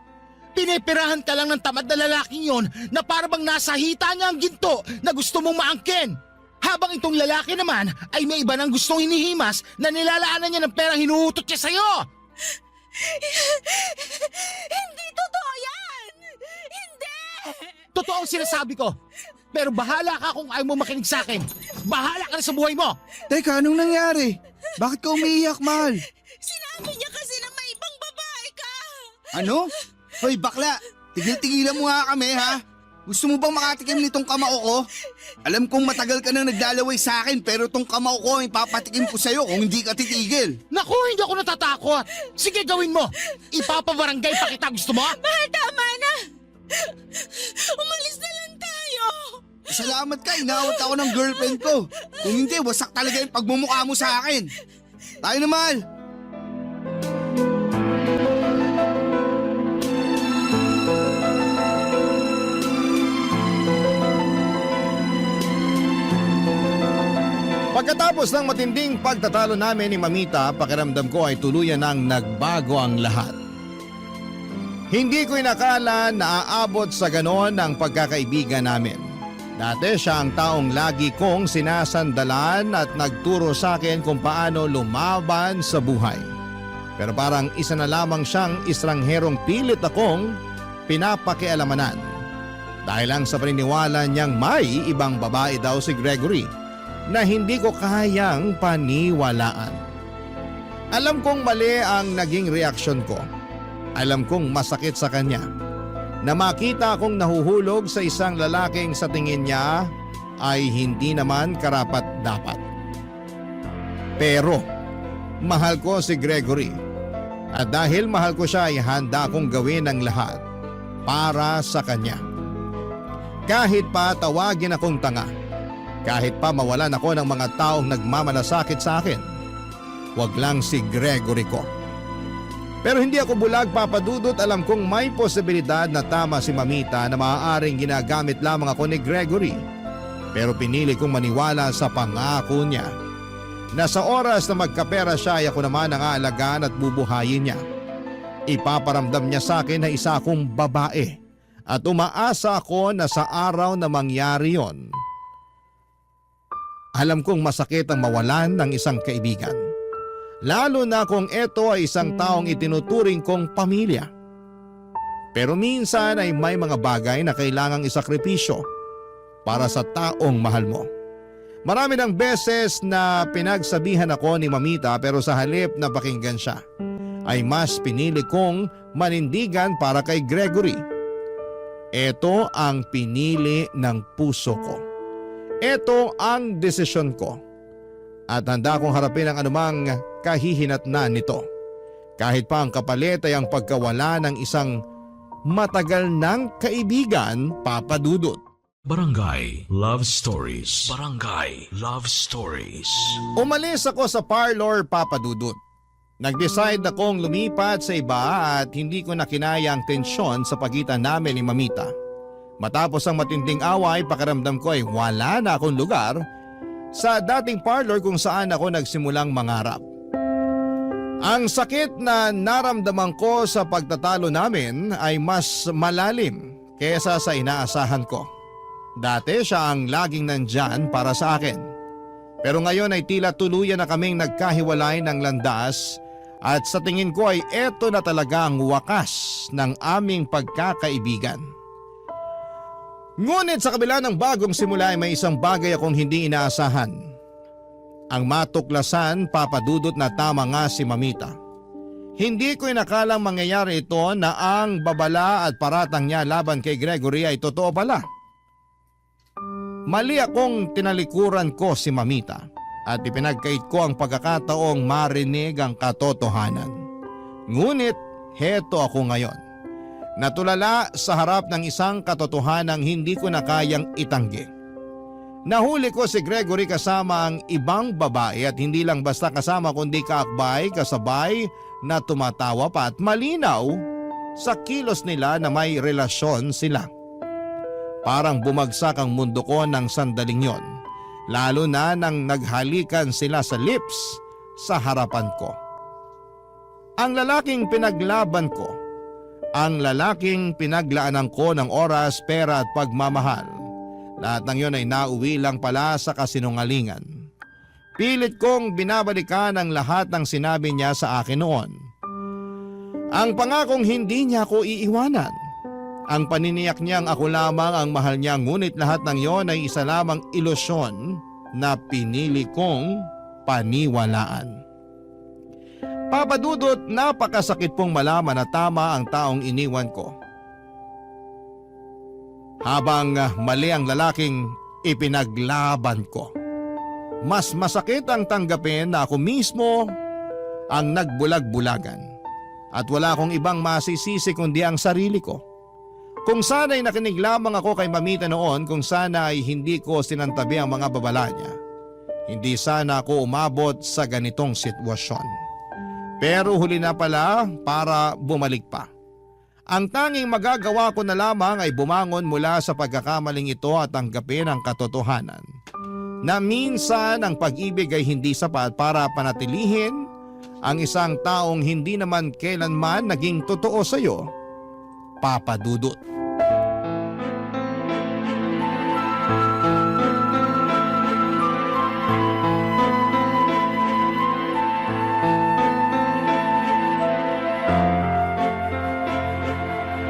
C: Pinipirahan ka lang ng tamad na lalaking yon na para bang nasa hita niya ang ginto na gusto mong maangkin. Habang itong lalaki naman ay may iba ng gustong hinihimas na nilalaanan niya ng perang hinuhutot niya sa'yo.
D: Hindi totoo yan! Hindi!
C: Totoo ang sinasabi ko. Pero bahala ka kung ayaw mo makinig sa akin. Bahala ka na sa buhay mo.
B: Teka, anong nangyari? Bakit ka umiiyak, mahal?
D: Sinabi niya kasi na may ibang babae ka!
B: Ano? Hoy, bakla! Tigil-tigilan mo nga kami, ha? Gusto mo bang makatikim nitong kamao ko? Alam kong matagal ka nang naglalaway sa akin pero tong kamao ko ang ipapatikim ko sa'yo kung hindi ka titigil.
C: Naku, hindi ako natatakot. Sige, gawin mo. Ipapabarangay pa kita. Gusto mo?
D: Mahal, tama na! Umalis na lang tayo!
B: Salamat ka, inawat ako ng girlfriend ko. Kung hindi, wasak talaga yung pagmumukha mo sa akin. Tayo na, mahal.
A: Pagkatapos ng matinding pagtatalo namin ni Mamita, pakiramdam ko ay tuluyan nang nagbago ang lahat. Hindi ko inakala na aabot sa ganon ang pagkakaibigan namin. Dati siya ang taong lagi kong sinasandalan at nagturo sa akin kung paano lumaban sa buhay. Pero parang isa na lamang siyang estrangherong pilit akong pinapakialamanan. Dahil lang sa paniniwala niyang may ibang babae daw si Gregory na hindi ko kayang paniwalaan. Alam kong mali ang naging reaksyon ko. Alam kong masakit sa kanya na makita akong nahuhulog sa isang lalaking sa tingin niya ay hindi naman karapat-dapat. Pero mahal ko si Gregory at dahil mahal ko siya ay handa akong gawin ang lahat para sa kanya. Kahit pa tawagin akong tanga, kahit pa mawalan ako ng mga taong nagmamalasakit sa akin, wag lang si Gregory ko. Pero hindi ako bulag, Papa Dudut. Alam kong may posibilidad na tama si Mamita na maaaring ginagamit lamang ako ni Gregory. Pero pinili kong maniwala sa pangako niya na sa oras na magkapera siya ay ako naman ang aalagaan at bubuhayin niya. Ipaparamdam niya sa akin na isa akong babae at umaasa ako na sa araw na mangyari yon, alam kong masakit ang mawalan ng isang kaibigan. Lalo na kung ito ay isang taong itinuturing kong pamilya. Pero minsan ay may mga bagay na kailangang isakripisyo para sa taong mahal mo. Marami ng beses na pinagsabihan ako ni Mamita pero sa halip na pakinggan siya, ay mas pinili kong manindigan para kay Gregory. Ito ang pinili ng puso ko. Ito ang desisyon ko. At handa kong harapin ang anumang kahihinatnan nito. Kahit pa ang kapalit ay ang pagkawala ng isang matagal ng kaibigan, Papa Dudut.
E: Barangay Love Stories. Barangay Love Stories.
A: Umalis ako sa parlor, Papa Dudut. Nag-decide akong lumipat sa iba at hindi ko na kinaya ang tensyon sa pagitan namin ni Mamita. Matapos ang matinding away, pakiramdam ko ay wala na akong lugar sa dating parlor kung saan ako nagsimulang mangarap. Ang sakit na naramdaman ko sa pagtatalo namin ay mas malalim kaysa sa inaasahan ko. Dati siya ang laging nandyan para sa akin. Pero ngayon ay tila tuluyan na kaming nagkahiwalay ng landas at sa tingin ko ay eto na talaga ang wakas ng aming pagkakaibigan. Ngunit sa kabila ng bagong simula ay may isang bagay akong hindi inaasahan. Ang matuklasan, Papa Dudut, na tama nga si Mamita. Hindi ko inakalang mangyayari ito na ang babala at paratang niya laban kay Gregory ay totoo pala. Mali akong tinalikuran ko si Mamita at ipinagkait ko ang pagkakataong marinig ang katotohanan. Ngunit heto ako ngayon. Natulala sa harap ng isang katotohanang hindi ko na kayang itanggi. Nahuli ko si Gregory kasama ang ibang babae at hindi lang basta kasama kundi kaakbay, kasabay na tumatawa pa at malinaw sa kilos nila na may relasyon sila. Parang bumagsak ang mundo ko ng sandaling yon, lalo na nang naghalikan sila sa lips sa harapan ko. Ang lalaking pinaglaban ko, ang lalaking pinaglaanan ko ng oras, pera at pagmamahal, lahat ng yon ay nauwi lang pala sa kasinungalingan. Pilit kong binabalikan ang lahat ng sinabi niya sa akin noon. Ang pangakong hindi niya ako iiwanan. Ang paniniyak niyang ako lamang ang mahal niya, ngunit lahat ng yon ay isa lamang ilusyon na pinili kong paniwalaan. Papa Dudut, napakasakit pong malaman na tama ang taong iniwan ko. Habang mali ang lalaking ipinaglaban ko. Mas masakit ang tanggapin na ako mismo ang nagbulag-bulagan. At wala akong ibang masisisi kundi ang sarili ko. Kung sana'y nakinig lamang ako kay Mamita noon, kung sana ay hindi ko sinantabi ang mga babala niya, hindi sana ako umabot sa ganitong sitwasyon. Pero huli na pala para bumalik pa. Ang tanging magagawa ko na lamang ay bumangon mula sa pagkakamaling ito at tanggapin ang katotohanan na minsan ang pag-ibig ay hindi sapat para panatilihin ang isang taong hindi naman kailanman naging totoo sa iyo, Papa Dudut.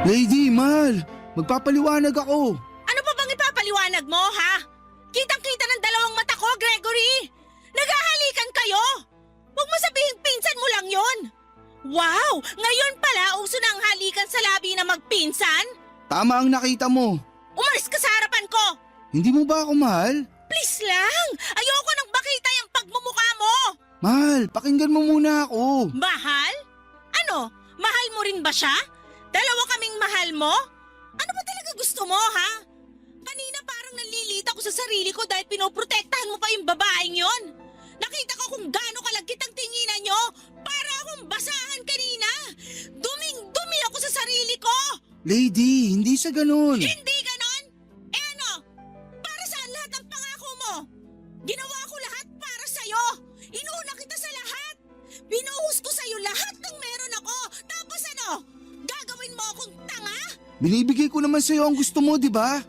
B: Lady, mahal, magpapaliwanag ako.
D: Ano pa bang ipapaliwanag mo, ha? Kitang-kita ng dalawang mata ko, Gregory! Naghahalikan kayo! Huwag mo sabihing pinsan mo lang yon. Wow! Ngayon pala uso na ang halikan sa labi na magpinsan?
B: Tama ang nakita mo.
D: Umalis ka sa harapan ko!
B: Hindi mo ba ako mahal?
D: Please lang! Ayoko nang makita yung pagmumukha mo!
B: Mahal, pakinggan mo muna ako.
D: Mahal? Ano? Mahal mo rin ba siya? Dalawa kaming mahal mo? Ano ba talaga gusto mo, ha? Kanina parang nalilita ko sa sarili ko dahil pinoprotektahan mo pa yung babaeng yon. Nakita ko kung gaano kalagkit ang tinginan nyo. Para akong basahan kanina. Duming-dumi ako sa sarili ko.
B: Lady, hindi sa ganun.
D: Hindi ganon? Eh ano? Para saan lahat ang pangako mo? Ginawa ko lahat para sa'yo. Inuna kita sa lahat. Binuhos ko sa'yo lahat ng meron ako. Tapos ano? Gagawin mo akong tanga?
B: Binibigay ko naman sa'yo ang gusto mo, di ba?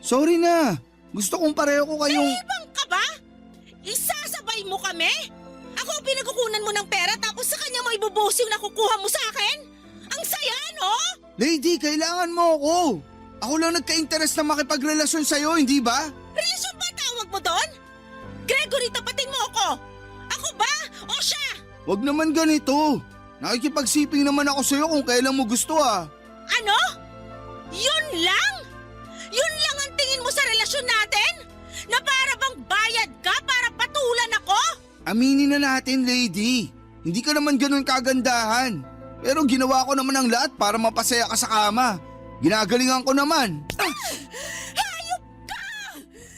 B: Sorry na. Gusto kong pareho ko kayong...
D: Ibang ka ba? Isasabay mo kami? Ako ang pinagkukunan mo ng pera tapos sa kanya mo ibubuhos yung nakukuha mo sa akin? Ang saya, no?
B: Lady, kailangan mo ako. Ako lang nagka-interest na makipagrelasyon sa'yo, hindi ba?
D: Relasyon ba tawag mo doon? Gregory, tapatin mo ako. Ako ba o siya?
B: Wag naman ganito. Nakikipagsiping naman ako sa'yo kung kailan mo gusto ah.
D: Ano? Yun lang? Yun lang ang tingin mo sa relasyon natin? Na para bang bayad ka para patulan ako?
B: Aminin na natin, lady. Hindi ka naman ganun kagandahan. Pero ginawa ko naman ang lahat para mapasaya ka sa kama. Ginagalingan ko naman.
D: Hayop ka!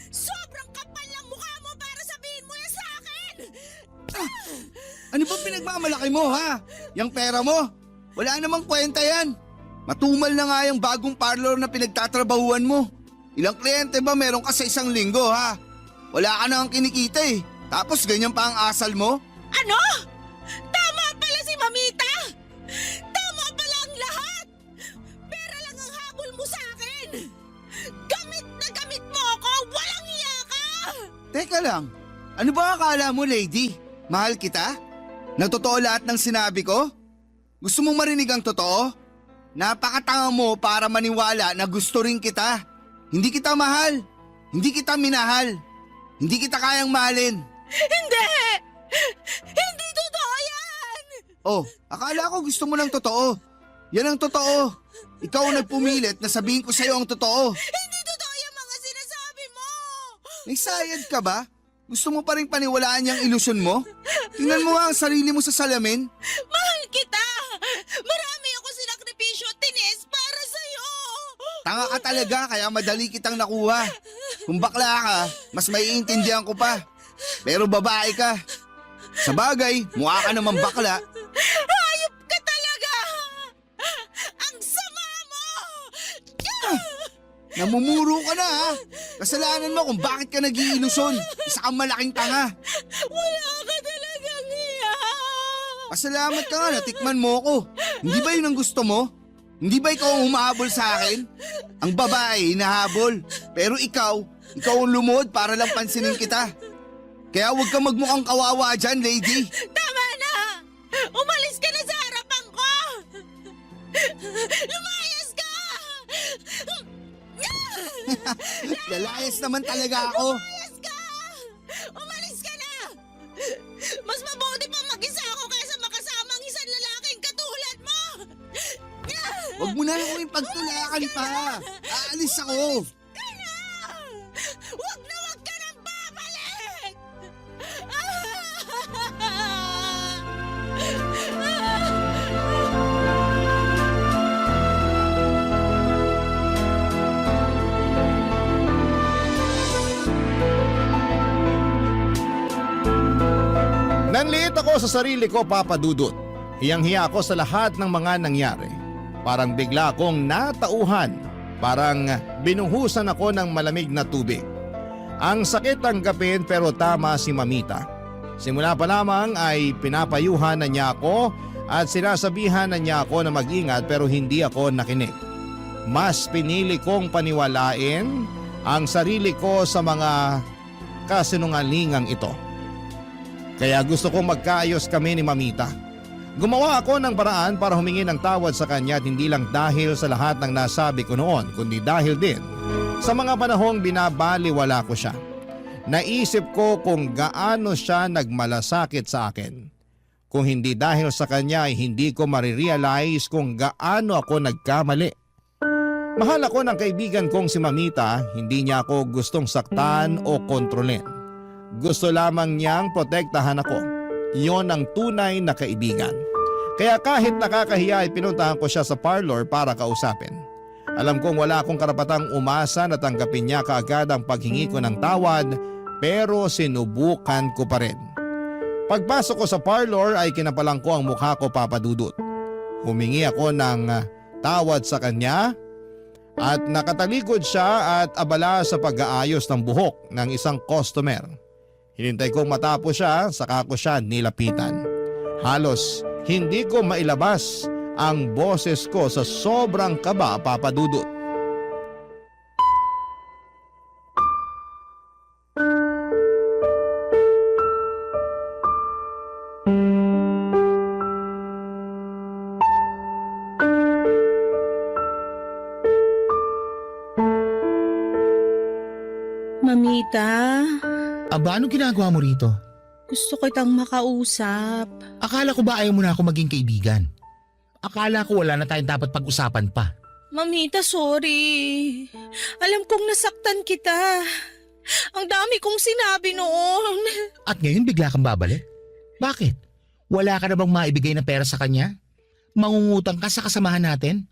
D: Sobrang kapal ng mukha mo para sabihin mo yan sa akin!
B: Ano ba pinagmamalaki mo ha? Yang pera mo? Wala namang kwenta yan. Matumal na nga yung bagong parlor na pinagtatrabahuan mo. Ilang kliyente ba meron ka sa isang linggo ha? Wala ka na ang kinikita eh. Tapos ganyan pa ang asal mo?
D: Ano? Tama pala si Mamita! Tama pala ang lahat! Pera lang ang habol mo sa akin! Gamit na gamit mo ako! Walang iya ka!
B: Teka lang, ano ba akala mo lady? Mahal kita? Na totoo lahat ng sinabi ko? Gusto mong marinig ang totoo? Napakatanga mo para maniwala na gusto rin kita. Hindi kita mahal. Hindi kita minahal. Hindi kita kayang mahalin.
D: Hindi! Hindi totoo yan!
B: Oh, akala ko gusto mo ng totoo. Yan ang totoo. Ikaw ang nagpumilit na sabihin ko sa'yo ang totoo.
D: Hindi totoo yung mga sinasabi mo!
B: May sayad ka ba? Gusto mo pa rin paniwalaan yung ilusyon mo? Tingnan mo nga ang sarili mo sa salamin.
D: Mahal kita! Marami ako sinakripisyo at tinis para sa'yo!
B: Tanga ka talaga kaya madali kitang nakuha. Kung bakla ka, mas maiintindihan ko pa. Pero babae ka. Sa bagay, mukha ka naman bakla.
D: Hayop ka talaga! Ang sama mo!
B: Namumuro ka na ha. Kasalanan mo kung bakit ka nag-iilusyon. Isa kang malaking tanga.
D: Wala ka talagang iya!
B: Pasalamat ka nga, natikman mo ko. Hindi ba yun ang gusto mo? Hindi ba ikaw ang humahabol sa akin? Ang babae, hinahabol. Pero ikaw ang lumuhod para lang pansinin kita. Kaya huwag kang magmukhang kawawa dyan, lady.
D: Tama na! Umalis ka na sa harapan ko! Lumayas ka!
B: Lalayas naman talaga ako.
D: Lumayas ka! Umalis ka na! Mas mabuti pa mag-isa ako kaysa makasama ang isang lalaking katulad mo!
B: Huwag mo na akong ipagtulakan pa. Aalis ako.
D: Wag ka nang babalik!
A: Nanliit ako sa sarili ko, Papa Dudut. Hiyang-hiya ako sa lahat ng mga nangyari. Parang bigla akong natauhan. Parang binuhusan ako ng malamig na tubig. Ang sakit tanggapin pero tama si Mamita. Simula pa lamang ay pinapayuhan na niya ako at sinasabihan na niya ako na mag-ingat pero hindi ako nakinig. Mas pinili kong paniwalain ang sarili ko sa mga kasinungalingang ito. Kaya gusto kong magkaayos kami ni Mamita. Gumawa ako ng paraan para humingi ng tawad sa kanya at hindi lang dahil sa lahat ng nasabi ko noon, kundi dahil din sa mga panahong binabaliwala ko siya. Naisip ko kung gaano siya nagmalasakit sa akin. Kung hindi dahil sa kanya ay hindi ko marirealize kung gaano ako nagkamali. Mahal ako ng kaibigan kong si Mamita, hindi niya ako gustong saktan o kontrolin. Gusto lamang niyang protektahan ako. Iyon ang tunay na kaibigan. Kaya kahit nakakahiya ay pinuntahan ko siya sa parlor para kausapin. Alam kong wala akong karapatang umasa na tanggapin niya kaagad ang paghingi ko ng tawad, pero sinubukan ko pa rin. Pagpasok ko sa parlor ay kinapalang ko ang mukha ko, Papa Dudut. Humingi ako ng tawad sa kanya at nakatalikod siya at abala sa pag-aayos ng buhok ng isang customer. Hinintay kong matapos siya, saka ko siya nilapitan. Halos hindi ko mailabas ang boses ko sa sobrang kaba, Papa Dudut.
D: Mamita,
C: Aba, anong ginagawa mo rito?
D: gusto kitang makausap.
C: Akala ko ba ayaw mo na ako maging kaibigan? Akala ko wala na tayong dapat pag-usapan pa.
D: Mamita, sorry. Alam kong nasaktan kita. Ang dami kong sinabi noon.
C: At ngayon bigla kang babalik? Bakit? Wala ka na bang maibigay na pera sa kanya? Mangungutang ka sa kasamahan natin?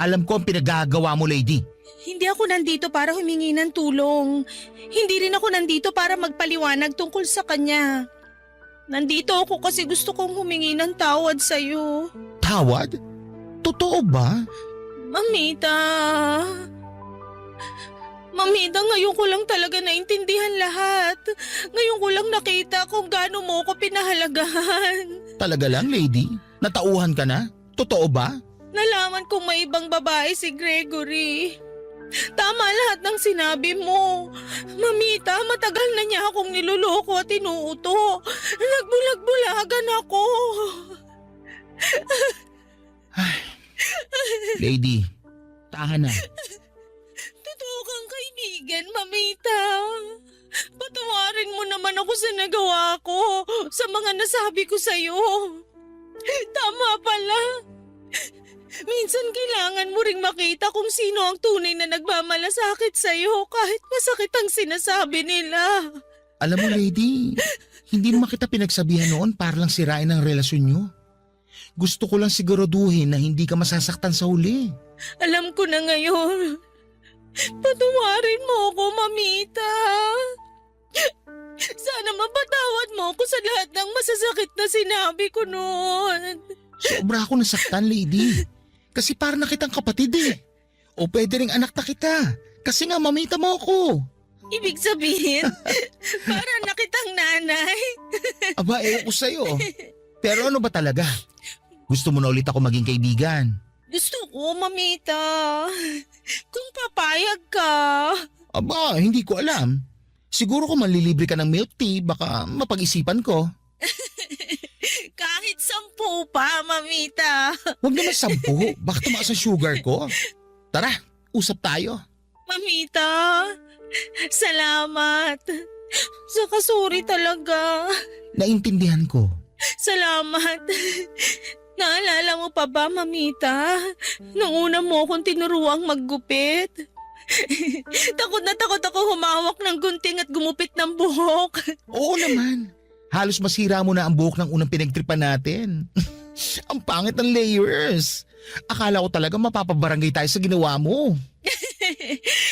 C: Alam ko ang pinagagawa mo, lady.
D: Hindi ako nandito para humingi ng tulong. Hindi rin ako nandito para magpaliwanag tungkol sa kanya. Nandito ako kasi gusto kong humingi ng tawad sa'yo.
C: Tawad? Totoo ba?
D: Mamita. Mamita, ngayon ko lang talaga naintindihan lahat. Ngayon ko lang nakita kung gaano mo ko pinahalagahan.
C: Talaga lang, lady? Natauhan ka na? Totoo ba?
D: Nalaman kong may ibang babae si Gregory. Tama lahat ng sinabi mo. Mamita, matagal na niya akong niloloko at inuuto. Nagbulag-bulagan ako.
C: Lady, tahan na.
D: Totoo kang kaibigan, Mamita. Patawarin mo naman ako sa nagawa ko, sa mga nasabi ko sa'yo. Tama pala. Minsan kailangan mo ring makita kung sino ang tunay na nagmamalasakit sa'yo kahit masakit ang sinasabi nila.
C: Alam mo, lady, hindi naman kita pinagsabihan noon para lang sirain ang relasyon nyo. Gusto ko lang siguraduhin na hindi ka masasaktan sa huli.
D: Alam ko na ngayon. Patawarin mo ako, Mamita. Sana mapatawad mo ako sa lahat ng masasakit na sinabi ko noon.
C: Sobra ako nasaktan, lady. Kasi para na kitang kapatid eh. O pwede ring anak na kita. Kasi nga mamita mo ako.
D: Ibig sabihin, para na kitang nanay.
C: Aba, ko sa'yo. Pero ano ba talaga? Gusto mo na ulit ako maging kaibigan?
D: Gusto ko, Mamita. Kung papayag ka.
C: Aba, hindi ko alam. Siguro kung manlilibre ka ng milk tea, baka mapag-isipan ko.
D: Kahit 10 10 pa, mamita.
C: Huwag naman 10. Baka tumaas ang sugar ko. Tara, usap tayo.
D: Mamita, salamat. Saka sorry talaga.
C: Naintindihan ko.
D: Salamat. Naalala mo pa ba, mamita? Nung una mo akong tinuruang maggupit. Takot na takot ako humawak ng gunting at gumupit ng buhok.
C: Oo naman. Halos masira mo na ang buhok ng unang pinagtripan natin. Ang pangit ng layers. Akala ko talaga mapapabarangay tayo sa ginawa mo.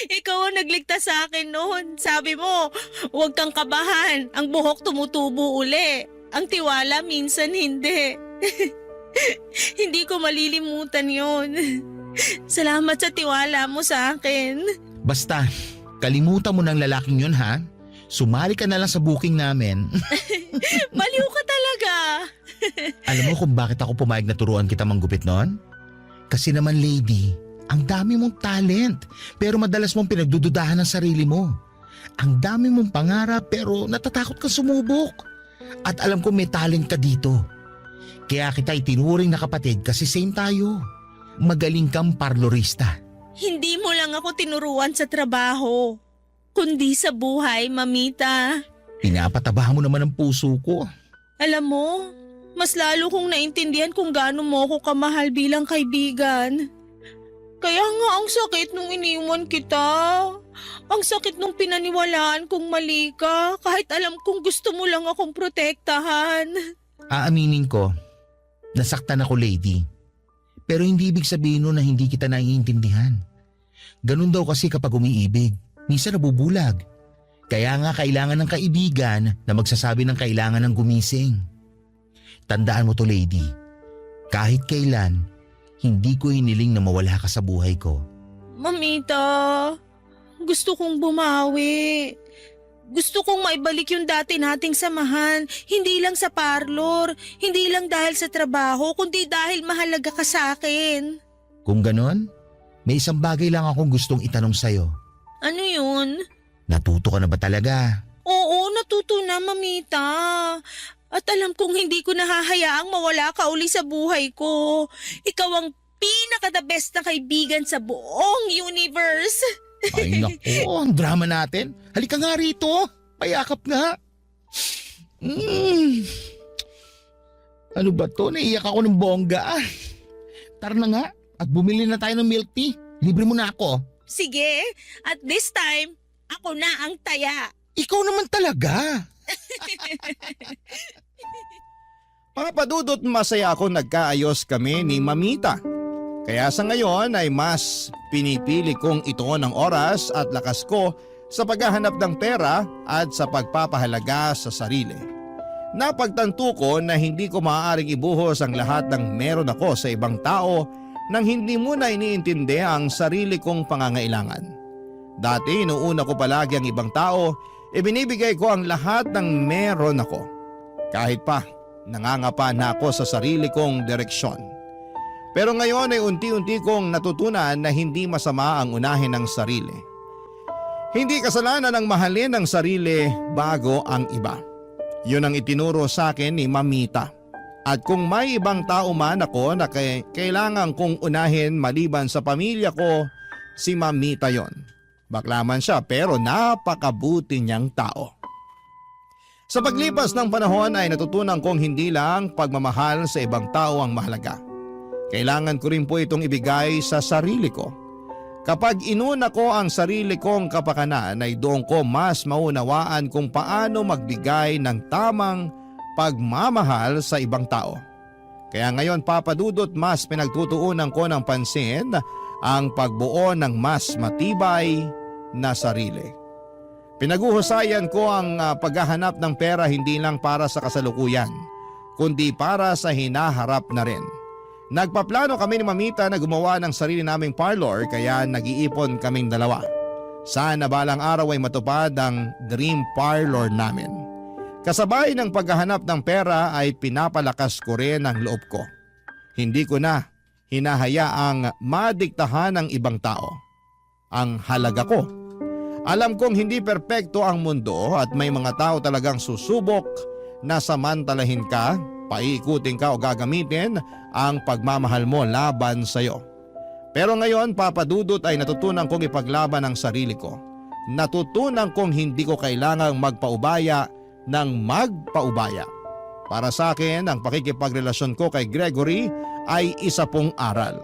D: Ikaw ang nagligtas sa akin noon. Sabi mo, huwag kang kabahan. Ang buhok tumutubo uli. Ang tiwala minsan hindi. Hindi ko malilimutan yon. Salamat sa tiwala mo sa akin.
C: Basta, kalimutan mo ng lalaking yun ha. Sumali ka na lang sa booking namin.
D: Baliw ka talaga.
C: Alam mo kung bakit ako pumayag na turuan kita manggupit noon? Kasi naman lady, ang dami mong talent pero madalas mong pinagdududahan ng sarili mo. Ang dami mong pangarap pero natatakot kang sumubok. At alam ko may talent ka dito. Kaya kita itinuring na kapatid kasi same tayo. Magaling kang parlorista.
D: Hindi mo lang ako tinuruan sa trabaho, kundi sa buhay, mamita.
C: Pinapatabahan mo naman ang puso ko.
D: Alam mo, mas lalo kong naintindihan kung gaano mo ako kamahal bilang kaibigan. Kaya nga ang sakit nung iniwan kita. Ang sakit nung pinaniwalaan kong mali ka kahit alam kong gusto mo lang akong protektahan.
C: Aaminin ko, nasaktan ako lady. Pero hindi ibig sabihin nun na hindi kita naiintindihan. Ganun daw kasi kapag umiibig, minsan nabubulag. Kaya nga kailangan ng kaibigan na magsasabi ng kailangan ng gumising. Tandaan mo to lady, kahit kailan, hindi ko hiniling na mawala ka sa buhay ko.
D: Mamita, gusto kong bumawi. Gusto kong maibalik yung dati nating samahan, hindi lang sa parlor, hindi lang dahil sa trabaho, kundi dahil mahalaga ka sa akin.
C: Kung ganon, may isang bagay lang akong gustong itanong sa'yo.
D: Ano yun?
C: Natuto ka na ba talaga?
D: Oo, natuto na, mamita. At alam kong hindi ko nahahayaang mawala ka uli sa buhay ko. Ikaw ang pinaka-the best na kaibigan sa buong universe.
C: Ay nako, ang drama natin. Halika nga rito, payakap nga. Ano ba to? Naiyak ako ng bongga. Tara na nga at bumili na tayo ng milk tea. Libre mo na ako.
D: Sige, at this time, ako na ang taya.
C: Ikaw naman talaga.
A: Papadudot masaya ako nagkaayos kami ni Mamita. Kaya sa ngayon ay mas pinipili kong ituon ang oras at lakas ko sa paghahanap ng pera at sa pagpapahalaga sa sarili. Napagtanto ko na hindi ko maaaring ibuhos ang lahat ng meron ako sa ibang tao nang hindi muna iniintindi ang sarili kong pangangailangan. Dati inuuna ko palagi ang ibang tao, ibinibigay ko ang lahat ng meron ako. Kahit pa nangangapa na ako sa sarili kong direksyon. Pero ngayon ay unti-unti kong natutunan na hindi masama ang unahin ng sarili. Hindi kasalanan ang mahalin ang sarili bago ang iba. Yun ang itinuro sa akin ni Mamita. At kung may ibang tao man ako na kailangan kong unahin maliban sa pamilya ko, si Mamita yon. Bakla man siya pero napakabuti niyang tao. Sa paglipas ng panahon ay natutunan kong hindi lang pagmamahal sa ibang tao ang mahalaga. Kailangan ko rin po itong ibigay sa sarili ko. Kapag inuna ko ang sarili kong kapakanan ay doon ko mas maunawaan kung paano magbigay ng tamang pagmamahal sa ibang tao. Kaya ngayon papadudot mas pinagtutuunan ko ng pansin ang pagbuo ng mas matibay na sarili. Pinaguhusayan ko ang paghahanap ng pera hindi lang para sa kasalukuyan, kundi para sa hinaharap na rin. Nagpaplano kami ni Mamita na gumawa ng sarili naming parlor kaya nag-iipon kaming dalawa. Sana balang araw ay matupad ang dream parlor namin. Kasabay ng paghahanap ng pera ay pinapalakas ko rin ang loob ko. Hindi ko na hinahayaang madiktahan ng ibang tao ang halaga ko. Alam kong hindi perpekto ang mundo at may mga tao talagang susubok na samantalahin ka paikutin ka o gagamitin ang pagmamahal mo laban sa'yo. Pero ngayon, Papa Dudut, ay natutunan kong ipaglaban ang sarili ko. Natutunan kong hindi ko kailangang magpaubaya ng magpaubaya. Para sa akin, ang pakikipagrelasyon ko kay Gregory ay isa pong aral.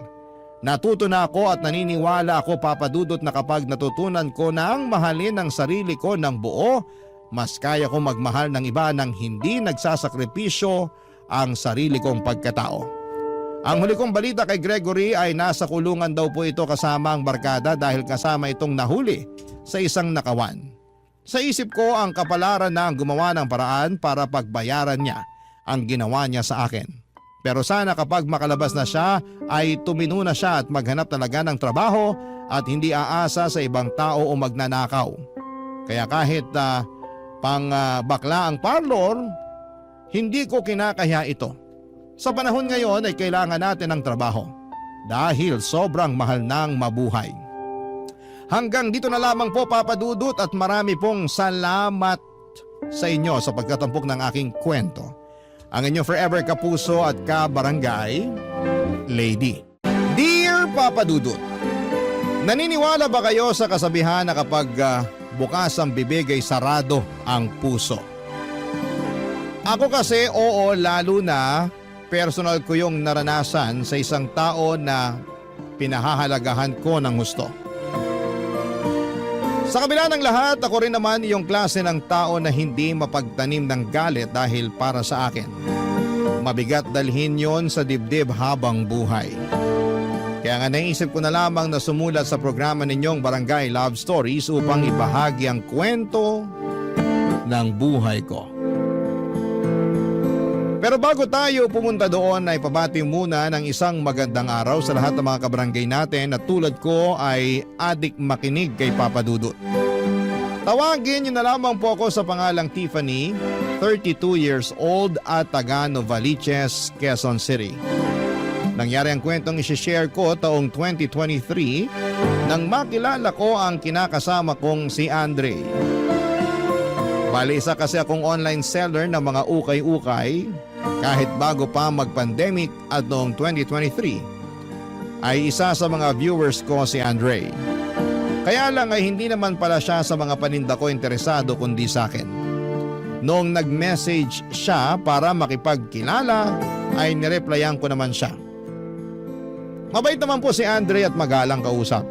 A: Natuto na ako at naniniwala ako, Papa Dudut, na kapag natutunan ko nang mahalin ang sarili ko ng buo, mas kaya ko magmahal ng iba nang hindi nagsasakripisyo ang sarili kong pagkatao. Ang huli kong balita kay Gregory ay nasa kulungan daw po ito kasama ang barkada dahil kasama itong nahuli sa isang nakawan. Sa isip ko, ang kapalaran na ang gumawa ng paraan para pagbayaran niya ang ginawa niya sa akin. Pero sana kapag makalabas na siya ay tumino na siya at maghanap talaga ng trabaho at hindi aasa sa ibang tao o magnanakaw. Kaya kahit bakla ang parlor, hindi ko kinakaya ito. Sa panahon ngayon ay kailangan natin ng trabaho dahil sobrang mahal ng mabuhay. Hanggang dito na lamang po, Papa Dudut, at marami pong salamat sa inyo sa pagtatampok ng aking kwento. Ang inyong forever kapuso at kabarangay, Lady. Dear Papa Dudut, naniniwala ba kayo sa kasabihan na kapag bukas ang bibig ay sarado ang puso? Ako kasi oo, lalo na personal ko yung naranasan sa isang tao na pinahahalagahan ko ng husto. Sa kabila ng lahat, ako rin naman yung klase ng tao na hindi mapagtanim ng galit dahil para sa akin. Mabigat dalhin yon sa dibdib habang buhay. Kaya nga naisip ko na lamang na sumulat sa programa ninyong Barangay Love Stories upang ibahagi ang kwento ng buhay ko. Pero bago tayo pumunta doon ay pabati muna ng isang magandang araw sa lahat ng mga kabarangay natin na tulad ko ay adik makinig kay Papa Dudut. Tawagin niyo na lamang po ako sa pangalang Tiffany, 32 years old at taga Novaliches, Quezon City. Nangyari ang kwentong isishare ko taong 2023 nang makilala ko ang kinakasama kong si Andre. Bali, isa kasi akong online seller ng mga ukay-ukay kahit bago pa mag-pandemic at noong 2023 ay isa sa mga viewers ko si Andre. Kaya lang ay hindi naman pala siya sa mga paninda ko interesado kundi sa akin. Noong nag-message siya para makipagkilala ay nireplyan ko naman siya. Mabait naman po si Andre at magalang kausap.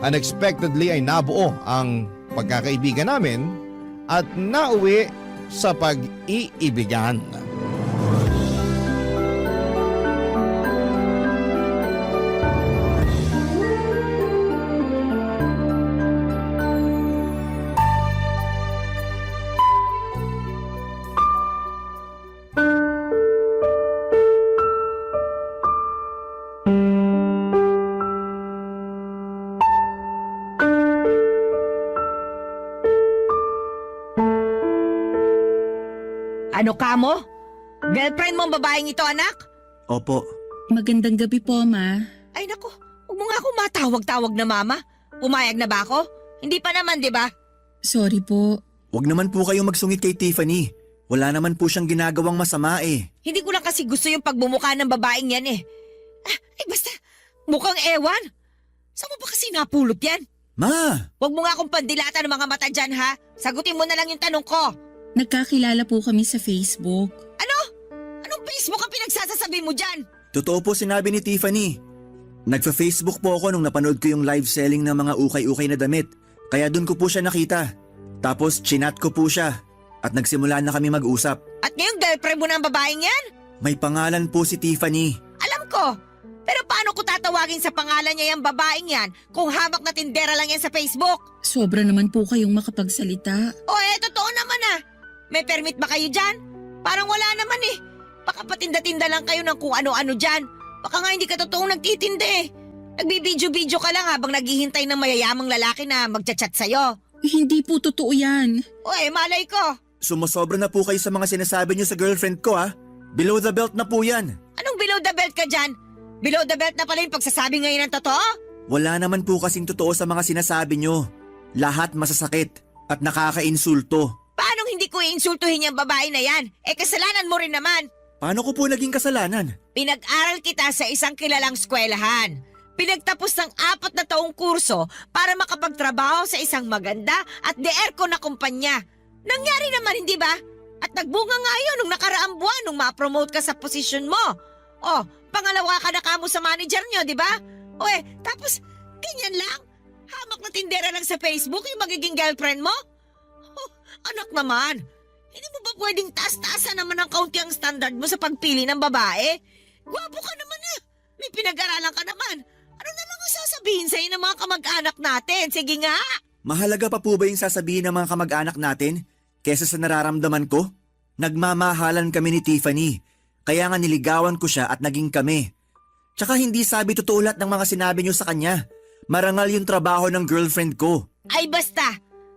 A: Unexpectedly ay nabuo ang pagkakaibigan namin at nauwi sa pag-iibigan.
F: Ano ka mo? Girlfriend mo ang babaeng ito, anak?
B: Opo.
D: Magandang gabi po, Ma.
F: Ay nako, huwag mo nga ako matawag-tawag na mama. Pumayag na ba ako? Hindi pa naman, di ba?
D: Sorry po.
G: Huwag naman po kayong magsungit kay Tiffany. Wala naman po siyang ginagawang masama eh.
F: Hindi ko lang kasi gusto yung pagmumukha ng babaeng yan eh. Basta, mukhang ewan. Saan mo ba kasi napulot yan?
G: Ma!
F: Huwag mo nga akong pandilatan ng mga mata dyan, ha? Sagutin mo na lang yung tanong ko.
D: Nagkakilala po kami sa Facebook.
F: Anong Facebook ang pinagsasasabi mo dyan?
G: Totoo po sinabi ni Tiffany. Nagfa-Facebook po ako nung napanood ko yung live selling ng mga ukay-ukay na damit. Kaya dun ko po siya nakita. Tapos chinat ko po siya. At nagsimula na kami mag-usap.
F: At ngayong girlfriend mo na ang babaeng yan?
G: May pangalan po si Tiffany.
F: Alam ko. Pero paano ko tatawagin sa pangalan niya yung babaeng yan kung hamak na tindera lang yan sa Facebook?
D: Sobra naman po kayong makapagsalita.
F: Totoo naman ah. May permit ba kayo dyan? Parang wala naman eh. Baka patinda-tinda lang kayo ng kung ano-ano dyan. Baka nga hindi ka totoong nagtitinda eh. Nagbibidyo-bidyo ka lang habang naghihintay ng mayayamang lalaki na magchat-chat sa'yo.
D: Hindi po totoo yan.
F: Malay ko.
G: Sumusobra na po kayo sa mga sinasabi niyo sa girlfriend ko ha. Below the belt na po yan.
F: Anong below the belt ka dyan? Below the belt na pala yung pagsasabi ngayon ng totoo?
G: Wala naman po kasing totoo sa mga sinasabi niyo. Lahat masasakit at nakakainsulto.
F: Paanong hindi ko iinsultuhin yung babae na yan? Kasalanan mo rin naman.
G: Paano ko po naging kasalanan?
F: Pinag-aral kita sa isang kilalang eskwelahan. Pinagtapos ng 4 na taong kurso para makapagtrabaho sa isang maganda at de-aircon na kumpanya. Nangyari naman, hindi ba? At nagbunga nga yun nung nakaraang buwan nung ma-promote ka sa posisyon mo. Oh, pangalawa ka na kamo sa manager nyo, di ba? Tapos, ganyan lang? Hamak na tindera lang sa Facebook yung magiging girlfriend mo? Oh, anak naman, hindi mo ba pwedeng taas-taasan naman ng kaunti ang standard mo sa pagpili ng babae? Gwapo ka naman may pinag-aralan ka naman. Ano na lang ang sasabihin sa'yo ng mga kamag-anak natin? Sige nga!
G: Mahalaga pa po ba yung sasabihin ng mga kamag-anak natin kesa sa nararamdaman ko? Nagmamahalan kami ni Tiffany, kaya nga niligawan ko siya at naging kami. Tsaka hindi sabi totoo lahat ng mga sinabi niyo sa kanya. Marangal yung trabaho ng girlfriend ko.
F: Ay basta,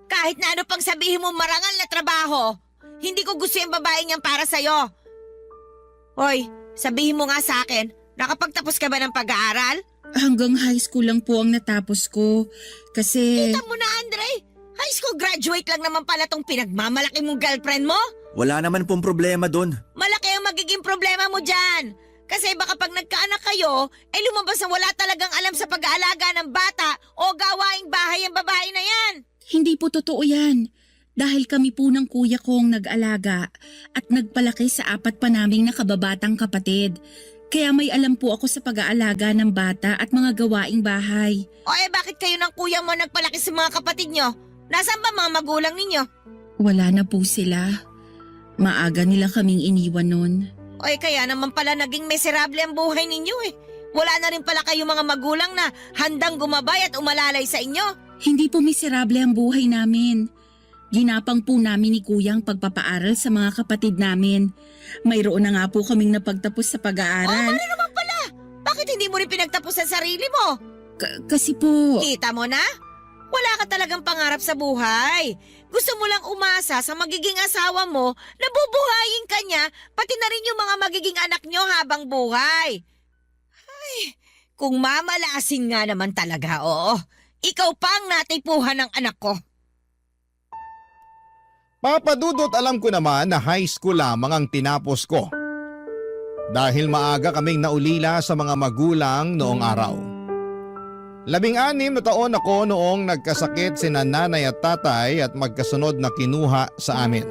F: kahit na ano pang sabihin mo marangal na trabaho, hindi ko gusto yung babae niyan para sa'yo. Hoy, sabihin mo nga sa akin, nakapagtapos ka ba ng pag-aaral?
H: Hanggang high school lang po ang natapos ko. Kasi...
F: Kita mo na, Andre! High school graduate lang naman pala tong pinagmamalaki mong girlfriend mo?
G: Wala naman pong problema doon.
F: Malaki ang magiging problema mo dyan. Kasi baka pag nagkaanak kayo, lumabas na wala talagang alam sa pag-aalaga ng bata o gawaing bahay ang babae na yan.
H: hindi po totoo yan. Dahil kami po ng kuya ko ang nag-alaga at nagpalaki sa 4 pa naming nakababatang kapatid. Kaya may alam po ako sa pag-aalaga ng bata at mga gawaing bahay.
F: Bakit kayo ng kuya mo nagpalaki sa mga kapatid nyo? Nasaan ba mga magulang ninyo?
H: Wala na po sila. Maaga nila kaming iniwan nun.
F: Kaya naman pala naging miserable ang buhay ninyo Wala na rin pala kayong mga magulang na handang gumabay at umalalay sa inyo.
H: Hindi po miserable ang buhay namin. Ginapang po namin ni kuya ang pagpapaaral sa mga kapatid namin. Mayroon na nga po kaming napagtapos sa pag-aaral.
F: Ano naman pala? Bakit hindi mo rin pinagtapos sa sarili mo?
H: Kasi po...
F: Kita mo na? Wala ka talagang pangarap sa buhay. Gusto mo lang umasa sa magiging asawa mo na bubuhayin ka niya, pati na rin yung mga magiging anak nyo habang buhay. Ay, kung mamalasin nga naman talaga, oo. Ikaw pa ang natipuhan ng anak ko.
A: Papadudot, alam ko naman na high school lamang ang tinapos ko. Dahil maaga kaming naulila sa mga magulang noong araw. 16 na taon ako noong nagkasakit sina nanay at tatay at magkasunod na kinuha sa amin.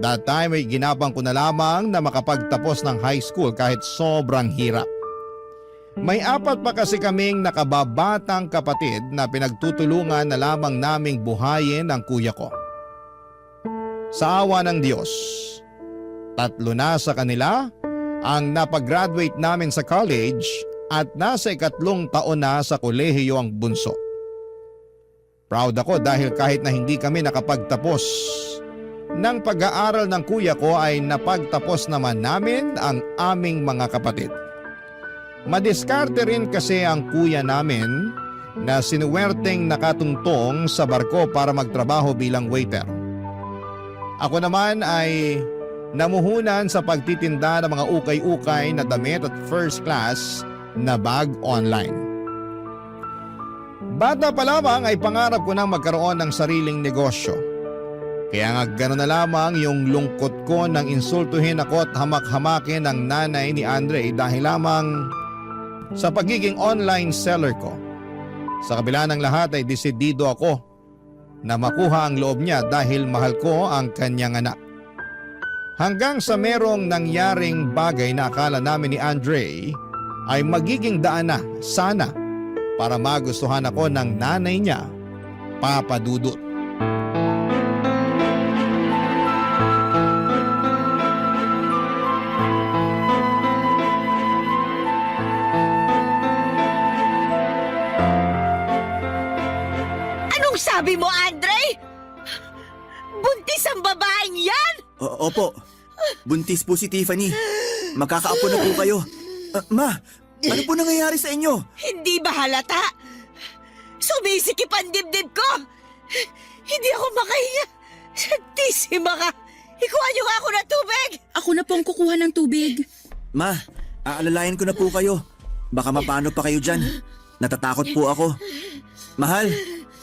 A: That time ay ginapang ko na lamang na makapagtapos ng high school kahit sobrang hirap. May 4 pa kasi kaming nakababatang kapatid na pinagtutulungan na lamang naming buhayin ang kuya ko. Sa awa ng Diyos, 3 na sa kanila ang napag-graduate namin sa college at nasa 3 taon na sa kolehiyo ang bunso. Proud ako dahil kahit na hindi kami nakapagtapos ng pag-aaral ng kuya ko ay napagtapos naman namin ang aming mga kapatid. Madiskarte rin kasi ang kuya namin na sinuwerteng nakatungtong sa barko para magtrabaho bilang waiter. Ako naman ay namuhunan sa pagtitinda ng mga ukay-ukay na damit at first class na bag online. Bata pa lamang ay pangarap ko nang magkaroon ng sariling negosyo. Kaya nga gano'n na lamang yung lungkot ko nang insultuhin ako at hamak-hamakin ng nanay ni Andre dahil lamang sa pagiging online seller ko. Sa kabila ng lahat ay desidido ako na makuha ang loob niya dahil mahal ko ang kanyang anak. Hanggang sa merong nangyaring bagay na akala namin ni Andre ay magiging daan na sana para magustuhan ako ng nanay niya, Papa Dudut.
F: Anong sabi mo, Andre? Buntis ang babaeng yan?
G: Opo, buntis po si Tiffany. Makakaapo na po kayo. Ma, ano po nangyayari sa inyo?
F: Hindi ba halata? Sumisikip ang dibdib ko. Hindi ako makahinga. Santisima ka. Ikuha niyo nga ako ng tubig.
H: Ako na po ang kukuha ng tubig.
G: Ma, aalalayan ko na po kayo. Baka mapano pa kayo dyan. Natatakot po ako. Mahal,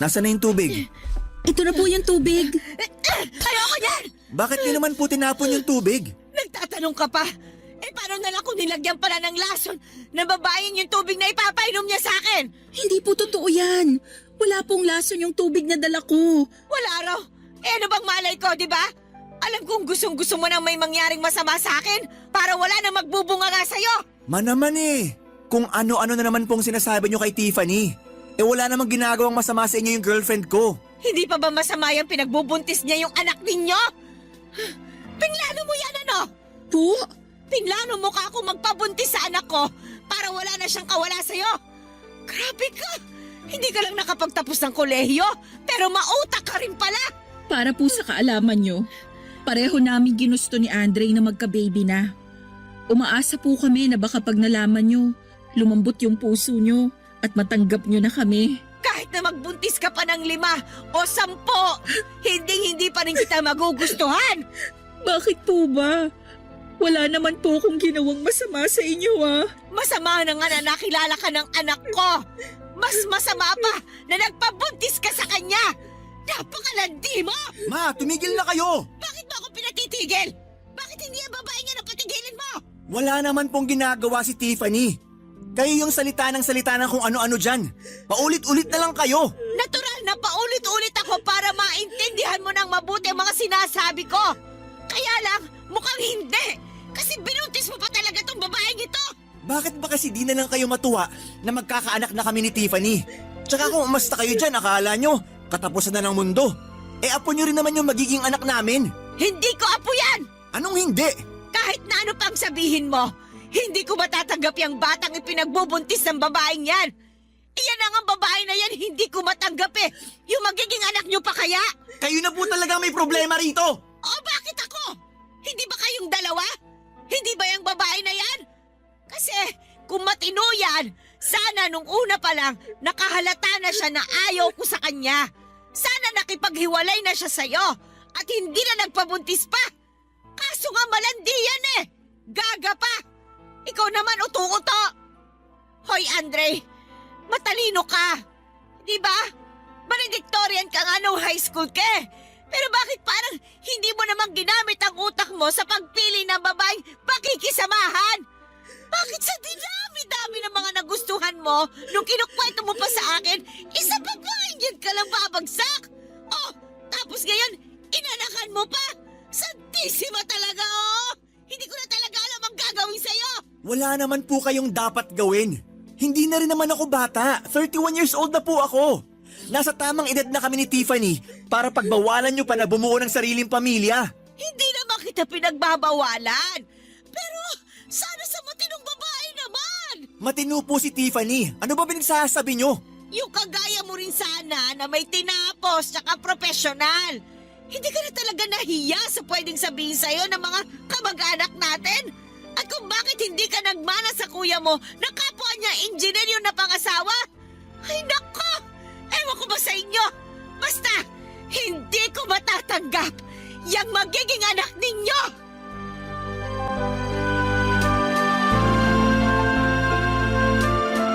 G: nasa na yung tubig?
H: Ito na po yung tubig.
F: Ayoko yan!
G: Bakit niyo naman po tinapon yung tubig?
F: Nagtatanong ka pa. Eh paano na lang kung nilagyan pala ng lason na babaeng yung tubig na ipapainom niya sa akin?
H: Hindi po totoo yan. Wala pong lason yung tubig na dala ko.
F: Wala raw. Eh ano bang malay ko, di ba? Alam kong gustong-gusto mo nang may mangyaring masama sa akin para wala na magbubunga nga sa'yo.
G: Manaman eh. Kung ano-ano na naman pong sinasabi nyo kay Tiffany. Eh wala namang ginagawang masama sa inyo yung girlfriend ko.
F: Hindi pa ba masama yung pinagbubuntis niya yung anak ninyo? Pinlano mo yan ano?
H: Po?
F: Pinlano mo ka ako magpabuntis sa anak ko para wala na siyang kawala sa'yo. Grabe ka! Hindi ka lang nakapagtapos ng kolehiyo, pero mautak ka rin pala!
H: Para po sa kaalaman nyo, pareho namin ginusto ni Andre na magka-baby na. Umaasa po kami na baka pag nalaman nyo, lumambot yung puso nyo at matanggap nyo na kami.
F: Kahit na magbuntis ka pa ng 5 o 10, hindi pa rin kita magugustuhan!
H: Bakit po ba? Wala naman po akong ginawang masama sa inyo
F: Masama na nga na nakilala ka ng anak ko! Mas masama pa na nagpabuntis ka sa kanya! Napakalandi mo!
G: Ma, tumigil na kayo!
F: Bakit mo ako pinatitigil? Bakit hindi ang babae niya na patigilin mo?
G: Wala naman pong ginagawa si Tiffany. Kayo yung salita ng kung ano-ano dyan. Paulit-ulit na lang kayo.
F: Natural na paulit-ulit ako para maintindihan mo ng mabuti ang mga sinasabi ko. Kaya lang, mukhang hindi. Kasi binuntis mo pa talaga tong babaeng ito.
G: Bakit ba kasi di na lang kayo matuwa na magkakaanak na kami ni Tiffany? Tsaka kung umasta kayo dyan, akala nyo, katapusan na ng mundo. Eh apo nyo rin naman yung magiging anak namin.
F: Hindi ko apo yan!
G: Anong hindi?
F: Kahit na ano pang sabihin mo, hindi ko matatanggap yung batang ipinagbubuntis ng babaeng yan. Iyan na nga babae na yan, hindi ko matanggap eh. Yung magiging anak nyo pa kaya?
G: Kayo na po talaga may problema rito.
F: O bakit ako? Hindi ba kayong dalawa? Hindi ba yung babae na yan? Kasi kung matino yan, sana nung una pa lang nakahalata na siya na ayaw ko sa kanya. Sana nakipaghiwalay na siya sa'yo at hindi na nagpabuntis pa. Kaso nga malandi yan eh. Gaga pa. Ikaw naman uto-uto. Hoy Andre, matalino ka. Di ba? Valedictorian ka nga nung high school ka eh. Pero bakit parang hindi mo namang ginamit ang utak mo sa pagpili ng babaeng pakikisamahan? Bakit sa dinami-dami ng mga nagustuhan mo nung kinukwento mo pa sa akin, isa babaeng yan ka lang babagsak? Oh, tapos ngayon, inanakan mo pa? Santisima talaga oh! Hindi ko na talaga alam ang gagawin sa'yo!
G: Wala naman po kayong dapat gawin. Hindi na rin naman ako bata. 31 years old na po ako. Nasa tamang edad na kami ni Tiffany para pagbawalan nyo pa na bumuo ng sariling pamilya.
F: Hindi naman kita pinagbabawalan. Pero sana sa matinong babae naman.
G: Matino po si Tiffany. Ano ba pinagsasabi nyo?
F: Yung kagaya mo rin sana na may tinapos tsaka profesional. Hindi ka na talaga nahiya sa pwedeng sabihin sa'yo ng mga kamag-anak natin? At kung bakit hindi ka nagmana sa kuya mo na kapwa niya engineer yung napangasawa? Ay nako! Ewan ko ba sa inyo? Basta, hindi ko matatanggap yung magiging anak ninyo!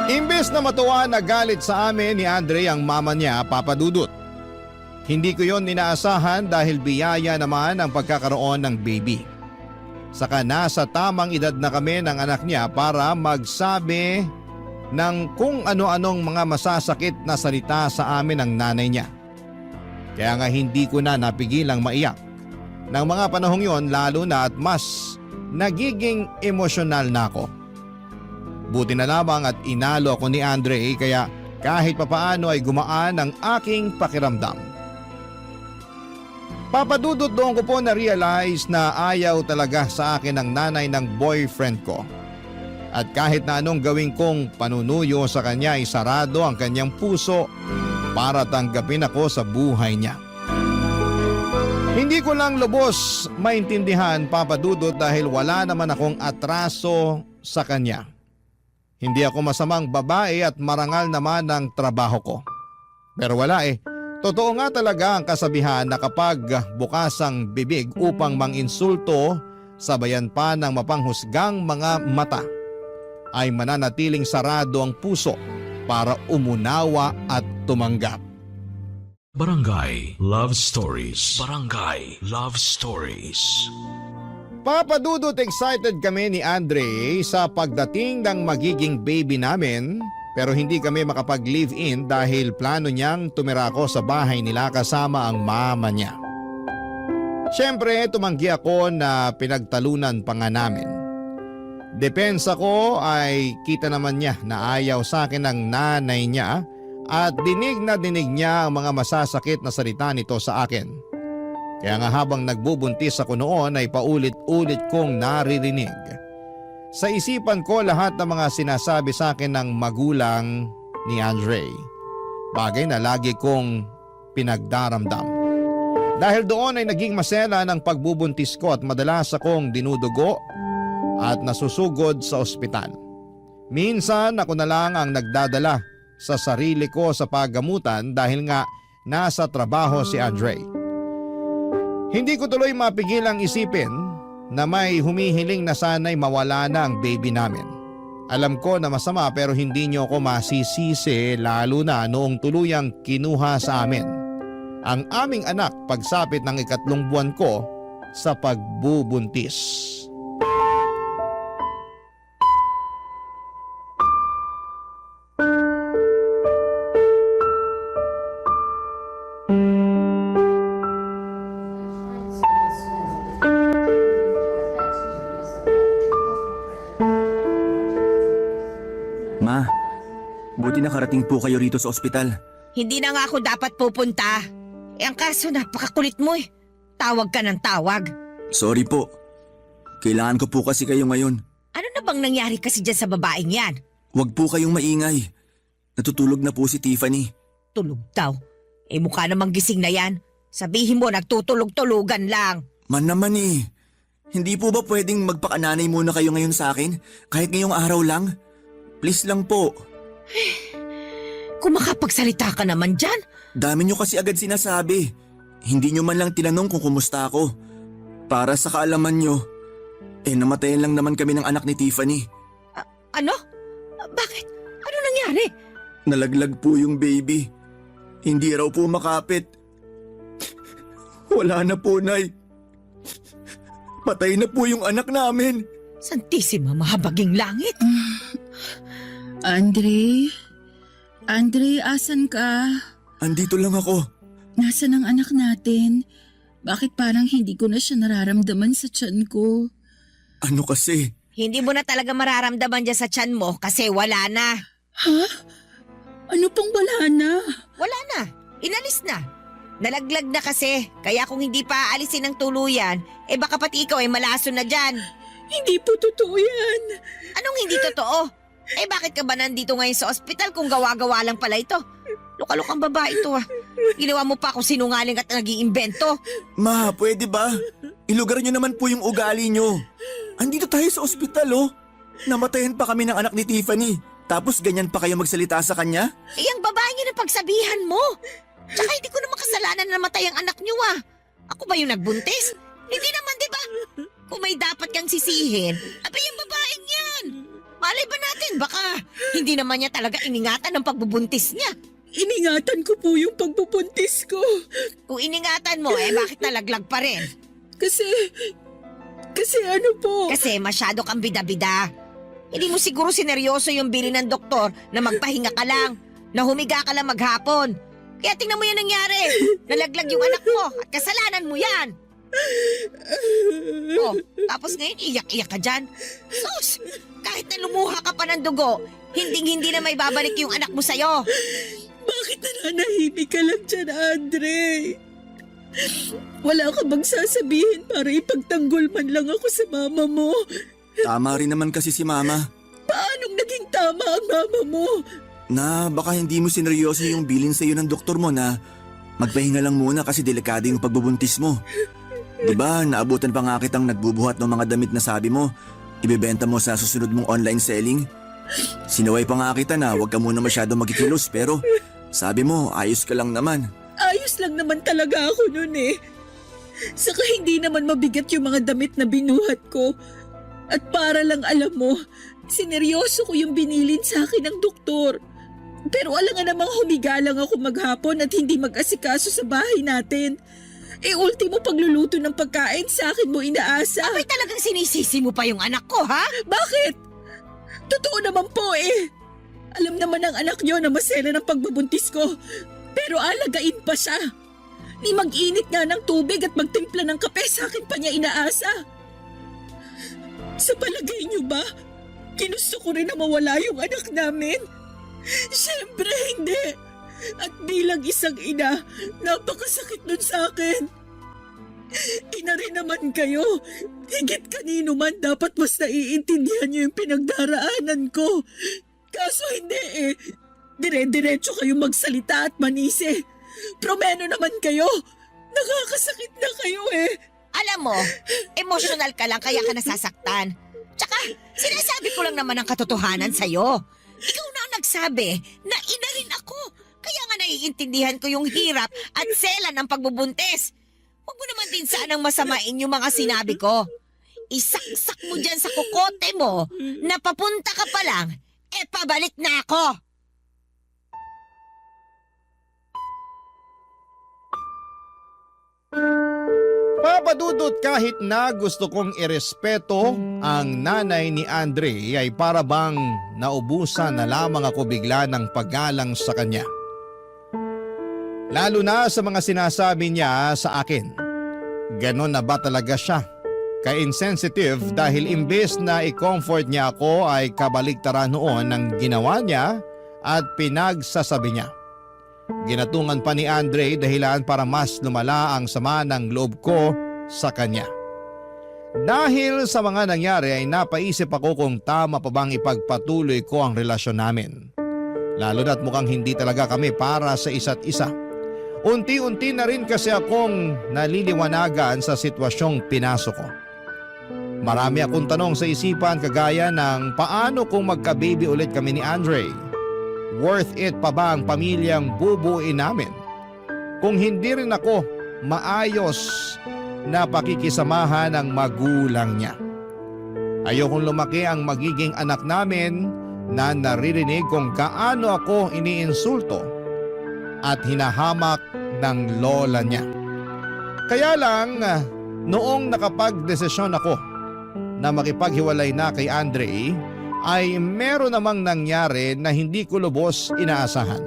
A: Imbes na matuwa na galit sa amin ni Andre ang mama niya, Papa Dudut. Hindi ko yon inaasahan dahil biyaya naman ang pagkakaroon ng baby. Saka nasa tamang edad na kami ng anak niya para magsabi ng kung ano-anong mga masasakit na salita sa amin ng nanay niya. Kaya nga hindi ko na napigilang maiyak. Nang mga panahong yon lalo na at mas nagiging emosyonal na ako. Buti na lamang at inalo ako ni Andre kaya kahit papaano ay gumaan ang aking pakiramdam. Papadudot doon ko po na-realize na ayaw talaga sa akin ang nanay ng boyfriend ko. At kahit na anong gawin kong panunuyo sa kanya ay sarado ang kanyang puso para tanggapin ako sa buhay niya. Hindi ko lang lubos maintindihan, Papa Dudut, dahil wala naman akong atraso sa kanya. Hindi ako masamang babae at marangal naman ang trabaho ko. Pero wala eh. Totoo nga talaga ang kasabihan na kapag bukas ang bibig upang manginsulto, sabayan pa ng mapanghusgang mga mata, ay mananatiling sarado ang puso para umunawa at tumanggap.
E: Barangay Love Stories. Barangay Love Stories.
A: Papadudot excited kami ni Andre sa pagdating ng magiging baby namin pero hindi kami makapag-live-in dahil plano niyang tumira ko sa bahay nila kasama ang mama niya. Siyempre tumanggi ako na pinagtalunan pa nga namin. Depensa ko ay kita naman niya na ayaw sa akin ng nanay niya at dinig na dinig niya ang mga masasakit na salita nito sa akin. Kaya nga habang nagbubuntis ako noon ay paulit-ulit kong naririnig. Sa isipan ko lahat ng mga sinasabi sa akin ng magulang ni Andre. Bagay na lagi kong pinagdaramdam. Dahil doon ay naging masela ng pagbubuntis ko at madalas akong dinudugo at nasusugod sa ospital. Minsan ako na lang ang nagdadala sa sarili ko sa paggamutan dahil nga nasa trabaho si Andre. Hindi ko tuloy mapigilang isipin na may humihiling na sana'y mawala na ang baby namin. Alam ko na masama pero hindi niyo ako masisisi lalo na noong tuluyang kinuha sa amin ang aming anak pagsapit ng 3 buwan ko sa pagbubuntis.
G: Ma, buti nakarating po kayo rito sa ospital.
F: Hindi na nga ako dapat pupunta. Ang kaso napakakulit mo eh. Tawag ka ng tawag.
G: Sorry po. Kailangan ko po kasi kayo ngayon.
F: Ano na bang nangyari kasi dyan sa babaeng yan?
G: Huwag po kayong maingay. Natutulog na po si Tiffany.
F: Tulog daw. Mukha namang gising na yan. Sabihin mo nagtutulog-tulugan lang.
G: Man naman eh. Hindi po ba pwedeng magpakananay muna kayo ngayon sa akin? Kahit ngayong araw lang? Please lang po.
F: Kung makapagsalita ka naman dyan.
G: Dami nyo kasi agad sinasabi. Hindi nyo man lang tinanong kung kumusta ako. Para sa kaalaman nyo, namatayan lang naman kami ng anak ni Tiffany.
F: Ano? Bakit? Ano nangyari?
G: Nalaglag po yung baby. Hindi raw po makapit. Wala na po, Nay. Patay na po yung anak namin.
F: Santisima mahabaging langit.
H: Andre? Andre, asan ka?
G: Andito lang ako.
H: Nasaan ang anak natin? Bakit parang hindi ko na siya nararamdaman sa tiyan ko?
G: Ano kasi?
F: Hindi mo na talaga mararamdaman dyan sa tiyan mo kasi wala na.
H: Ha? Ano pong wala na?
F: Wala na. Inalis na. Nalaglag na kasi. Kaya kung hindi pa aalisin ng tuluyan, baka pati ikaw ay malason na dyan.
H: Hindi po totoo yan.
F: Anong hindi totoo? Bakit ka ba nandito ngayon sa ospital kung gawa-gawa lang pala ito? Lukalukang babae ito ah. Ginawa mo pa ako sinungaling at nag-iimbento.
G: Ma, pwede ba? Ilugar nyo naman po yung ugali nyo. Andito tayo sa ospital oh. Namatayan pa kami ng anak ni Tiffany. Tapos ganyan pa kayo magsalita sa kanya?
F: Ang babae niyo na pagsabihan mo. Tsaka hindi ko naman kasalanan na namatay ang anak niyo ah. Ako ba yung nagbuntis? Hindi naman, di ba? Kung may dapat kang sisihin, abay yung babaeng yan. Malay ba natin, baka hindi naman niya talaga iningatan ang pagbubuntis niya.
H: Iningatan ko po yung pagbubuntis ko.
F: Kung iningatan mo, bakit nalaglag pa rin?
H: Kasi ano po?
F: Kasi masyado kang bida-bida. Hindi mo siguro sineryoso yung bili ng doktor na magpahinga ka lang, na humiga ka lang maghapon. Kaya tingnan mo yan nangyari. Nalaglag yung anak mo at kasalanan mo yan. Oh, tapos ngayon iyak-iyak ka dyan. Sus, kahit na lumuha ka pa ng dugo, hindi na may babalik yung anak mo sa'yo.
H: Bakit nananahimik ka lang dyan, Andre? Wala ka bang sasabihin para ipagtanggol man lang ako sa mama mo?
G: Tama rin naman kasi si Mama.
H: Paanong naging tama ang mama mo?
G: Na baka hindi mo sineryoso yung bilin sa'yo ng doktor mo na magpahinga lang muna kasi delikado yung pagbubuntis mo. Diba, naabutan pa nga kitang nagbubuhat ng mga damit na sabi mo, ibebenta mo sa susunod mong online selling? Sinaway pa nga kita na huwag ka muna masyado magkikilos pero sabi mo, ayos ka lang naman.
H: Ayos lang naman talaga ako nun eh. Saka hindi naman mabigat yung mga damit na binuhat ko. At para lang alam mo, sineryoso ko yung binilin sa akin ng doktor. Pero alam nga namang humiga lang ako maghapon at hindi mag-asikaso sa bahay natin. ultimo pagluluto ng pagkain sa akin mo inaasa.
F: Abay talagang sinisisi mo pa yung anak ko, ha?
H: Bakit? Totoo naman po eh. Alam naman ng anak niyo na masela ng pagbubuntis ko. Pero alagain pa siya. Ni mag-init nga ng tubig at magtimpla ng kape sa akin pa niya inaasa. Sa palagay niyo ba, ginusto ko rin na mawala yung anak namin? Siyempre hindi. At bilang isang ina, napakasakit nun sa akin. Ina rin naman kayo. Higit kanino man dapat mas naiintindihan niyo yung pinagdaraanan ko. Kaso hindi eh. Dire-diretso kayo magsalita at manisi. Promeno naman kayo. Nakakasakit na kayo eh.
F: Alam mo, emosyonal ka lang kaya ka nasasaktan. Tsaka, sinasabi ko lang naman ang katotohanan sa'yo. Ikaw na ang nagsabi na ina rin ako. Kaya nga naiintindihan ko yung hirap at sela ng pagbubuntis. Huwag mo naman din sanang masamain yung mga sinabi ko. Isaksak mo dyan sa kukote mo na papunta ka pa lang, pabalik na ako.
A: Papadudot, kahit na gusto kong irespeto ang nanay ni Andre, ay para bang naubusan na lamang ako bigla ng paggalang sa kanya. Lalo na sa mga sinasabi niya sa akin. Ganon na ba talaga siya? Ka-insensitive dahil imbes na i-comfort niya ako ay kabaligtaran noon ng ginawa niya at pinagsasabi niya. Ginatungan pa ni Andre dahilan para mas lumala ang sama ng loob ko sa kanya. Dahil sa mga nangyari ay napaisip ako kung tama pa bang ipagpatuloy ko ang relasyon namin. Lalo na't mukhang hindi talaga kami para sa isa't isa. Unti-unti na rin kasi akong naliliwanagan sa sitwasyong pinasok ko. Marami akong tanong sa isipan kagaya ng paano kung magka-baby ulit kami ni Andre? Worth it pa ba ang pamilyang bubuin namin? Kung hindi rin ako maayos na pakikisamahan ng magulang niya. Ayokong lumaki ang magiging anak namin na naririnig kung kaano ako iniinsulto at hinahamak ng lola niya. Kaya lang, noong nakapagdesisyon ako na makipaghiwalay na kay Andre, ay meron namang nangyari na hindi ko lubos inaasahan.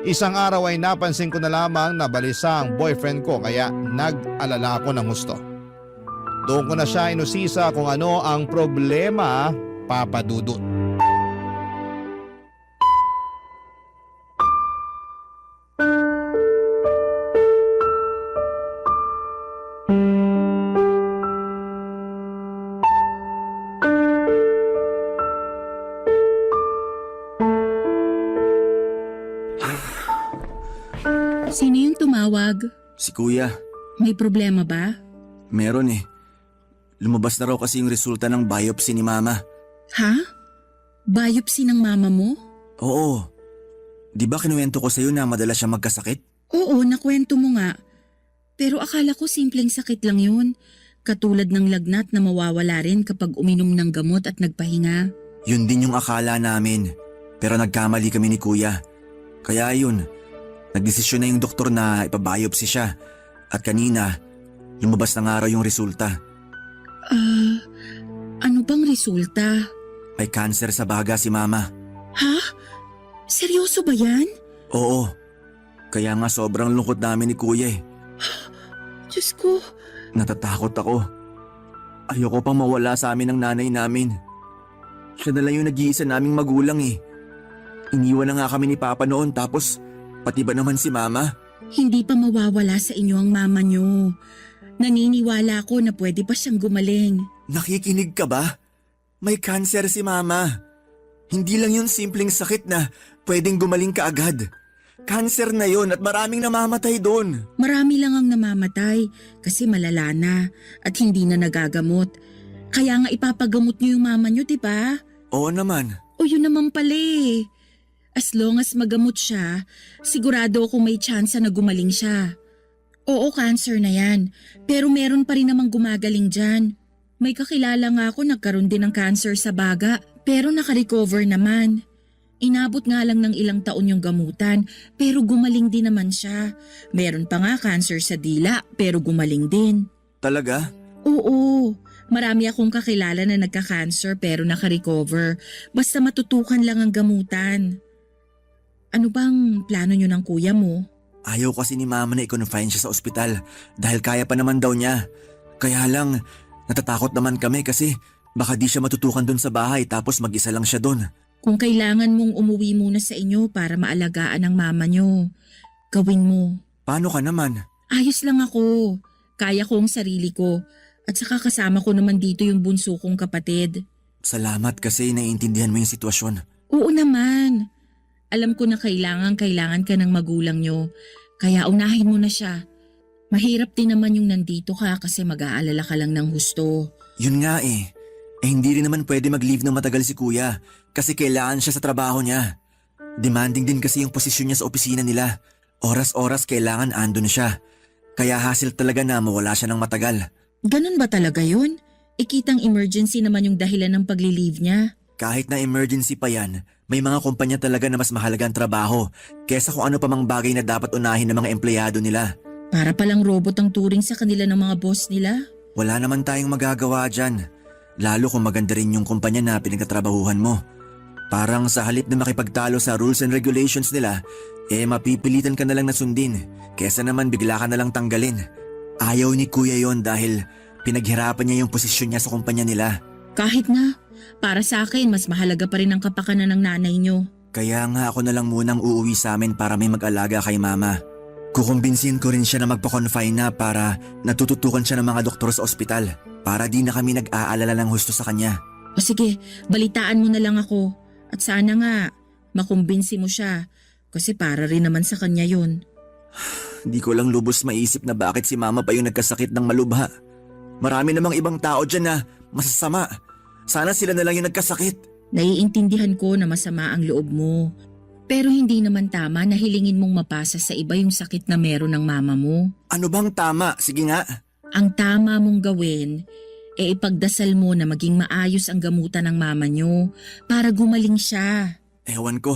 A: Isang araw ay napansin ko na lamang na balisa ang boyfriend ko kaya nag-alala ako ng gusto. Doon ko na siya inusisa kung ano ang problema, Papa Dudut.
H: Sino yung tumawag?
G: Si Kuya,
H: May problema ba?
G: meron eh. Lumabas na raw kasi yung resulta ng biopsy ni Mama.
H: Ha? Biopsy ng mama mo?
G: Oo. Di ba kinuwento ko sa'yo na madalas siya magkasakit?
H: Oo, nakwento mo nga. Pero akala ko simpleng sakit lang yun. Katulad ng lagnat na mawawala rin kapag uminom ng gamot at nagpahinga.
G: Yun din yung akala namin. Pero nagkamali kami ni Kuya. Kaya yun, nagdesisyon na yung doktor na ipabiopsy siya. At kanina, lumabas na nga raw yung resulta.
H: Ano bang resulta?
G: May cancer sa baga si Mama.
H: Ha? Seryoso ba yan?
G: Oo. Kaya nga sobrang lungkot namin ni Kuya eh.
H: Diyos ko,
G: Natatakot ako. Ayoko pang mawala sa amin ng nanay namin. Siya na lang yung nag-iisa naming magulang eh. Iniwan na nga kami ni Papa noon tapos pati ba naman si Mama?
H: hindi pa mawawala sa inyo ang mama niyo. Naniniwala ako na pwede pa siyang gumaling.
G: Nakikinig ka ba? May cancer si Mama. Hindi lang yun simpleng sakit na pwedeng gumaling ka agad. Cancer na yun at maraming namamatay doon.
H: Marami lang ang namamatay kasi malala na at hindi na nagagamot. Kaya nga ipapagamot niyo yung mama niyo, di ba?
G: Oo naman.
H: O yun naman pala eh. As long as magamot siya, sigurado akong may tsansa na gumaling siya. Oo, cancer na yan. Pero meron pa rin namang gumagaling dyan. May kakilala nga ako nagkaroon din ng cancer sa baga, pero nakarecover naman. Inabot nga lang ng ilang taon yung gamutan pero gumaling din naman siya. Meron pa nga cancer sa dila pero gumaling din.
G: Talaga?
H: Oo, marami akong kakilala na nagka-cancer pero naka-recover. Basta matutukan lang ang gamutan. Ano bang plano nyo ng kuya mo?
G: Ayaw kasi ni mama na i-confine siya sa ospital dahil kaya pa naman daw niya. Kaya lang, natatakot naman kami kasi baka di siya matutukan dun sa bahay tapos mag-isa lang siya dun.
H: Kung kailangan mong umuwi muna sa inyo para maalagaan ang mama nyo, gawin mo.
G: Paano ka naman?
H: Ayos lang ako. Kaya ko ang sarili ko. At saka kasama ko naman dito yung bunso kong kapatid.
G: Salamat kasi naiintindihan mo yung sitwasyon.
H: Oo naman. Alam ko na kailangan ka ng magulang nyo. Kaya unahin mo na siya. Mahirap din naman yung nandito ka kasi mag-aalala ka lang ng husto.
G: Yun nga eh. Hindi rin naman pwede mag-leave ng matagal si kuya kasi kailangan siya sa trabaho niya. Demanding din kasi yung posisyon niya sa opisina nila. Oras-oras kailangan andun siya. Kaya hassle talaga na mawala siya ng matagal.
H: Ganun ba talaga yun? Ikitang emergency naman yung dahilan ng pagli-leave niya.
G: Kahit na emergency pa yan, may mga kumpanya talaga na mas mahalaga ang trabaho kesa kung ano pa mang bagay na dapat unahin ng mga empleyado nila.
H: Para palang robot ang turing sa kanila ng mga boss nila.
G: Wala naman tayong magagawa dyan. Lalo kung maganda rin yung kumpanya na pinagtatrabahuhan mo. Parang sa halip na makipagtalo sa rules and regulations nila, mapipilitan ka na lang na sundin kesa naman bigla ka na lang tanggalin. Ayaw ni kuya yon dahil pinaghirapan niya yung posisyon niya sa kumpanya nila.
H: Kahit na, para sa akin mas mahalaga pa rin ang kapakanan ng nanay nyo.
G: Kaya nga ako na lang munang uuwi sa amin para may mag-alaga kay mama. Kukumbinsin ko rin siya na magpa-confine na para natututukan siya ng mga doktor sa ospital. Para di na kami nag-aalala ng husto sa kanya.
H: O sige, balitaan mo na lang ako. At sana nga, makumbinsi mo siya. Kasi para rin naman sa kanya yun.
G: Di ko lang lubos maisip na bakit si mama pa yung nagkasakit ng malubha. Marami namang ibang tao dyan na masasama. Sana sila na lang yung nagkasakit.
H: Naiintindihan ko na masama ang loob mo. Pero hindi naman tama na hilingin mong mapasa sa iba yung sakit na meron ng mama mo.
G: Ano bang tama? Sige nga.
H: Ang tama mong gawin, ipagdasal mo na maging maayos ang gamutan ng mama nyo para gumaling siya.
G: Ewan ko.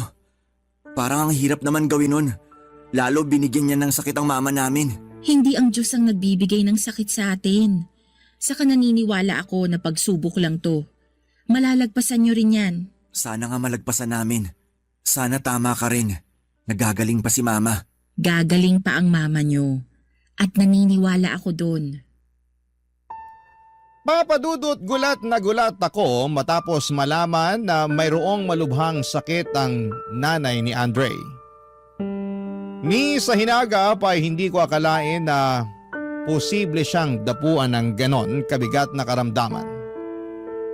G: Parang ang hirap naman gawin nun. Lalo binigyan niya ng sakit ang mama namin.
H: Hindi ang Diyos ang nagbibigay ng sakit sa atin. Saka naniniwala ako na pagsubok lang to. Malalagpasan nyo rin yan.
G: Sana nga malagpasan namin. Sana tama ka rin. Nagagaling pa si mama.
H: Gagaling pa ang mama nyo. At naniniwala ako doon.
A: Papadudot, gulat na gulat ako matapos malaman na mayroong malubhang sakit ang nanay ni Andre. Ni sa hinaga pa ay hindi ko akalain na posible siyang dapuan ng ganon kabigat na karamdaman.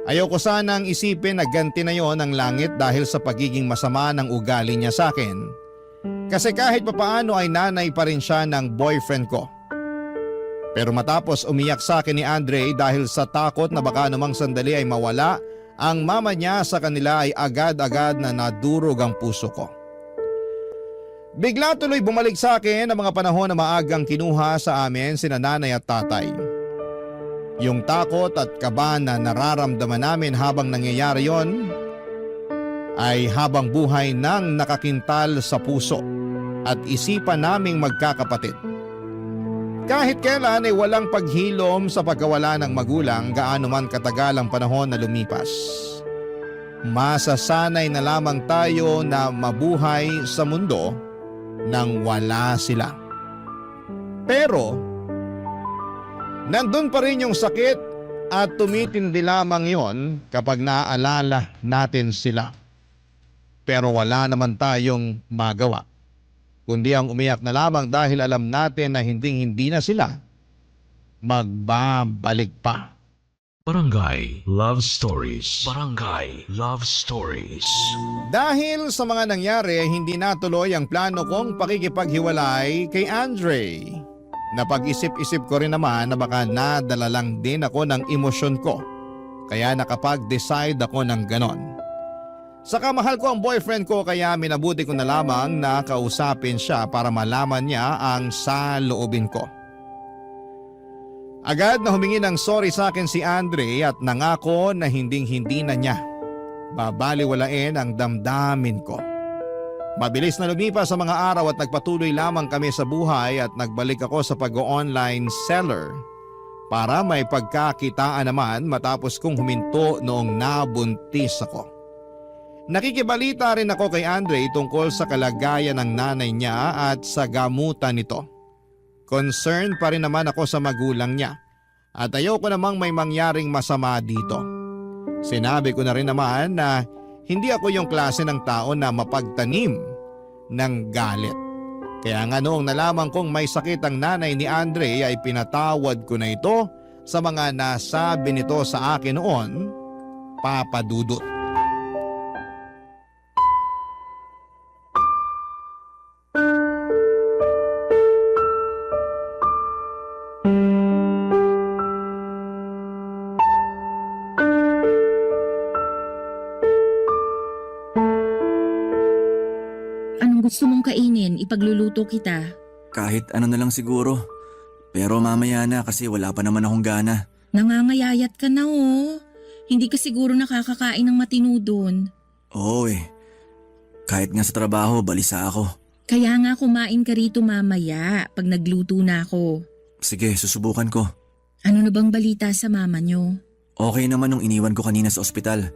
A: Ayoko sanang isipin na ganti na yon ang langit dahil sa pagiging masama ng ugali niya sa akin. Kasi kahit papaano ay nanay pa rin siya ng boyfriend ko. Pero matapos umiyak sa akin ni Andre dahil sa takot na baka namang sandali ay mawala ang mama niya sa kanila ay agad-agad na nadurog ang puso ko. Bigla tuloy bumalik sa akin ang mga panahon na maagang kinuha sa amin sina nanay at tatay. Yung takot at kaba na nararamdaman namin habang nangyayari yon ay habang buhay nang nakakintal sa puso at isipan naming magkakapatid. Kahit kailan ay walang paghilom sa pagkawala ng magulang gaano man katagal ang panahon na lumipas. Masasanay na lamang tayo na mabuhay sa mundo nang wala sila. Pero, nandun pa rin yung sakit at tumitindi lamang yon kapag naaalala natin sila. Pero wala naman tayong magawa, kundi ang umiyak na lamang dahil alam natin na hindi na sila magbabalik pa.
E: Barangay Love Stories. Barangay Love Stories.
A: Dahil sa mga nangyari, hindi natuloy ang plano kong pakikipaghiwalay kay Andre. Napag-isip-isip ko rin naman na baka nadala lang din ako ng emosyon ko. Kaya nakapag-decide ako ng ganon. Saka mahal ko ang boyfriend ko kaya minabuti ko na lamang na kausapin siya para malaman niya ang saloobin ko. Agad na humingi ng sorry sa akin si Andre at nangako na hinding-hindi na niya babaliwalain ang damdamin ko. Mabilis na lumipas sa mga araw at nagpatuloy lamang kami sa buhay at nagbalik ako sa pag-online seller para may pagkakitaan naman matapos kong huminto noong nabuntis ako. Nakikibalita rin ako kay Andre tungkol sa kalagayan ng nanay niya at sa gamutan nito. Concerned pa rin naman ako sa magulang niya at ayoko namang may mangyaring masama dito. Sinabi ko na rin naman na hindi ako yung klase ng tao na mapagtanim ng galit. Kaya nga noong nalaman kong may sakit ang nanay ni Andre ay pinatawad ko na ito sa mga nasabi nito sa akin noon, Papa Dudut.
H: Anong gusto mong kainin? Ipagluluto kita.
G: Kahit ano na lang siguro. Pero mamaya na kasi wala pa naman akong gana.
H: Nangangayayat ka na oh. Hindi ka siguro nakakakain ng matino doon.
G: Oo eh. Kahit nga sa trabaho, balisa ako.
H: Kaya nga kumain ka rito mamaya pag nagluto na ako.
G: Sige, susubukan ko.
H: Ano na bang balita sa mama nyo?
G: Okay naman nung iniwan ko kanina sa ospital.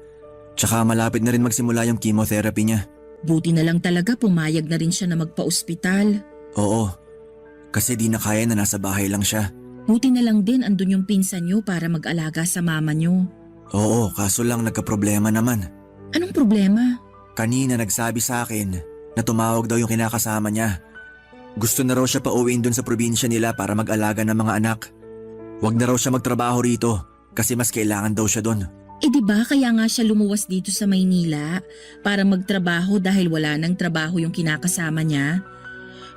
G: Tsaka malapit na rin magsimula yung chemotherapy niya.
H: Buti na lang talaga pumayag na rin siya na magpa-ospital.
G: Oo. Kasi di na kaya na nasa bahay lang siya.
H: Buti na lang din andun yung pinsan nyo para mag-alaga sa mama nyo.
G: Oo, kaso lang nagkaproblema naman.
H: Anong problema?
G: Kanina nagsabi sa akin na tumawag daw yung kinakasama niya. Gusto na raw siya pauwiin dun sa probinsya nila para mag-alaga ng mga anak. Huwag na raw siya magtrabaho rito kasi mas kailangan daw siya dun.
H: Eh di ba kaya nga siya lumuwas dito sa Maynila para magtrabaho dahil wala nang trabaho yung kinakasama niya?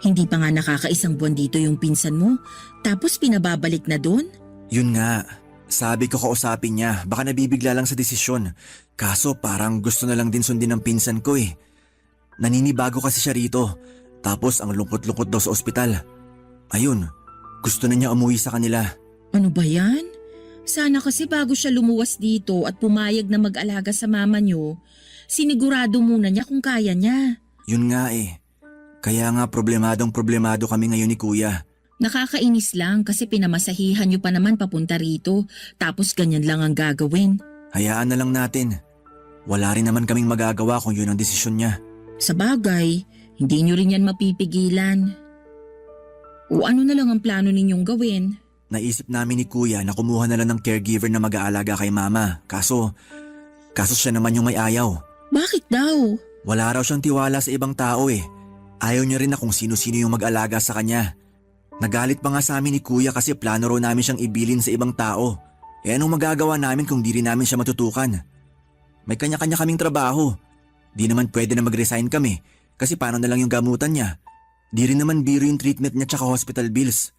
H: Hindi pa nga nakakaisang buwan dito yung pinsan mo tapos pinababalik na doon?
G: Yun nga, sabi ko kausapin niya baka nabibigla lang sa desisyon. Kaso parang gusto na lang din sundin ng pinsan ko eh. Naninibago kasi siya rito tapos ang lungkot-lungkot daw sa ospital. Ayun, gusto na niya umuwi sa kanila.
H: Ano ba yan? Sana kasi bago siya lumuwas dito at pumayag na mag-alaga sa mama niyo, sinigurado muna niya kung kaya niya.
G: Yun nga eh. Kaya nga problemadong kami ngayon ni Kuya.
H: Nakakainis lang kasi pinamasahihan niyo pa naman papunta rito tapos ganyan lang ang gagawin.
G: Hayaan na lang natin. Wala rin naman kaming magagawa kung yun ang desisyon niya.
H: Sa bagay, hindi niyo rin yan mapipigilan. O ano na lang ang plano ninyong gawin?
G: Naisip namin ni Kuya na kumuha na lang ng caregiver na mag-aalaga kay Mama. Kaso siya naman yung may ayaw.
H: Bakit daw?
G: Wala raw siyang tiwala sa ibang tao eh. Ayaw niya rin na kung sino-sino yung mag-alaga sa kanya. Nagalit pa nga sa amin ni Kuya kasi plano raw namin siyang ibilin sa ibang tao. Eh anong magagawa namin kung di rin namin siya matutukan? May kanya-kanya kaming trabaho. Di naman pwede na mag-resign kami kasi paano na lang yung gamutan niya. Di rin naman biro yung treatment niya tsaka hospital bills.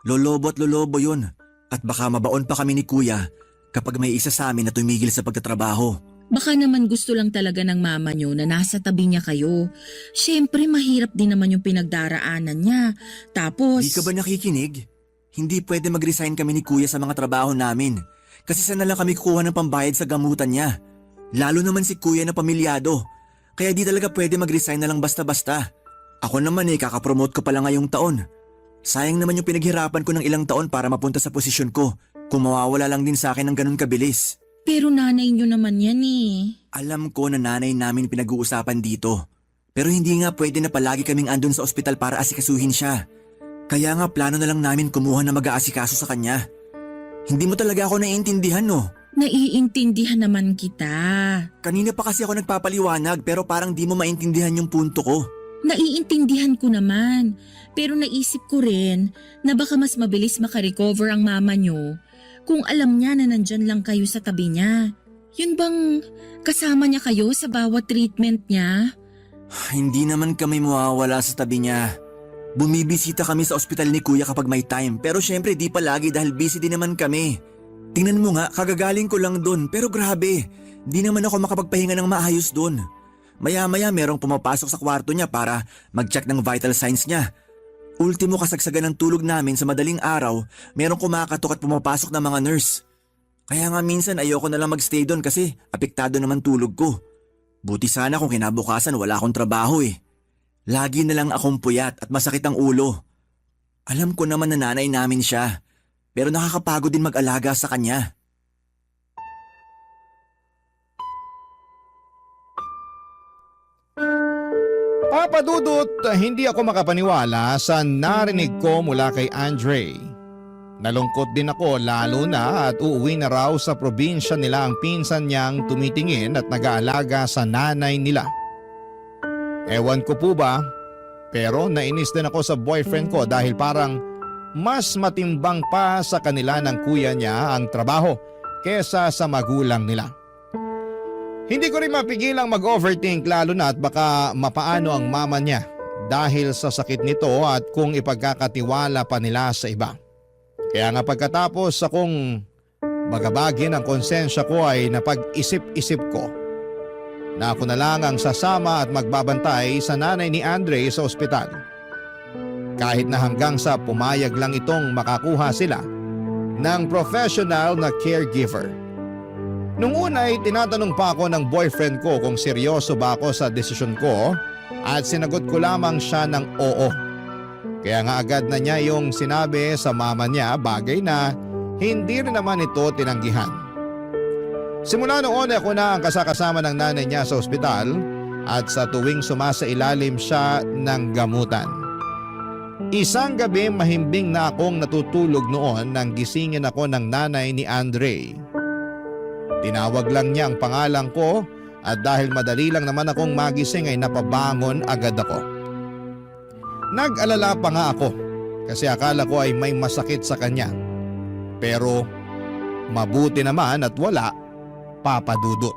G: Lolobo at lolobo yun. At baka mabaon pa kami ni Kuya kapag may isa sa amin na tumigil sa pagtatrabaho.
H: Baka naman gusto lang talaga ng mama niyo na nasa tabi niya kayo. Siyempre mahirap din naman yung pinagdaraanan niya. Tapos…
G: Di ka ba nakikinig? Hindi pwede mag-resign kami ni Kuya sa mga trabaho namin. Kasi saan na lang kami kukuha ng pambayad sa gamutan niya. Lalo naman si Kuya na pamilyado. Kaya di talaga pwede mag-resign na lang basta-basta. Ako naman kakapromote ko pa lang ngayong taon. Sayang naman yung pinaghirapan ko ng ilang taon para mapunta sa posisyon ko kung mawawala lang din sa akin ng ganun kabilis.
H: Pero nanay niyo naman yan eh.
G: Alam ko na nanay namin pinag-uusapan dito. Pero hindi nga pwede na palagi kaming andun sa ospital para asikasuhin siya. Kaya nga plano na lang namin kumuha na mag-aasikaso sa kanya. Hindi mo talaga ako naiintindihan no?
H: Naiintindihan naman kita.
G: Kanina pa kasi ako nagpapaliwanag pero parang di mo maintindihan yung punto ko.
H: Naiintindihan ko naman. Pero naisip ko rin na baka mas mabilis makarecover ang mama niyo kung alam niya na nandyan lang kayo sa tabi niya. Yun bang kasama niya kayo sa bawat treatment niya?
G: Hindi naman kami mawawala sa tabi niya. Bumibisita kami sa ospital ni Kuya kapag may time pero syempre di palagi dahil busy din naman kami. Tingnan mo nga, kagagaling ko lang dun pero grabe, di naman ako makapagpahinga ng maayos dun. Maya-maya merong pumapasok sa kwarto niya para mag-check ng vital signs niya. Ultimo kasagsagan ng tulog namin sa madaling araw, merong kumakatok at pumapasok ng mga nurse. Kaya nga minsan ayoko na lang magstay doon kasi apektado naman tulog ko. Buti sana kung kinabukasan wala akong trabaho eh. Lagi na lang akong puyat at masakit ang ulo. Alam ko naman na nanay namin siya, pero nakakapagod din mag-alaga sa kanya.
A: Papa Dudut, hindi ako makapaniwala sa narinig ko mula kay Andre. Nalungkot din ako lalo na at uuwi na raw sa probinsya nila ang pinsan niyang tumitingin at nag-aalaga sa nanay nila. Ewan ko po ba, pero nainis din ako sa boyfriend ko dahil parang mas matimbang pa sa kanila ng kuya niya ang trabaho kesa sa magulang nila. Hindi ko rin mapigilang mag-overthink lalo na at baka mapaano ang mama niya dahil sa sakit nito at kung ipagkakatiwala pa nila sa iba. Kaya nga pagkatapos akong bagabagin ang konsensya ko ay napag-isip-isip ko na ako na lang ang sasama at magbabantay sa nanay ni Andre sa ospital. Kahit na hanggang sa pumayag lang itong makakuha sila ng professional na caregiver. Nung una ay tinatanong pa ako ng boyfriend ko kung seryoso ba ako sa desisyon ko at sinagot ko lamang siya ng oo. Kaya nga agad na niya yung sinabi sa mama niya, bagay na hindi rin naman ito tinanggihan. Simula noon ako na ang kasakasama ng nanay niya sa ospital at sa tuwing sumasailalim siya ng gamutan. Isang gabi mahimbing na akong natutulog noon nang gisingin ako ng nanay ni Andre. Tinawag lang niya ang pangalan ko at dahil madali lang naman akong magising ay napabangon agad ako. Nag-alala pa nga ako kasi akala ko ay may masakit sa kanya. Pero mabuti naman at wala, Papa Dudut.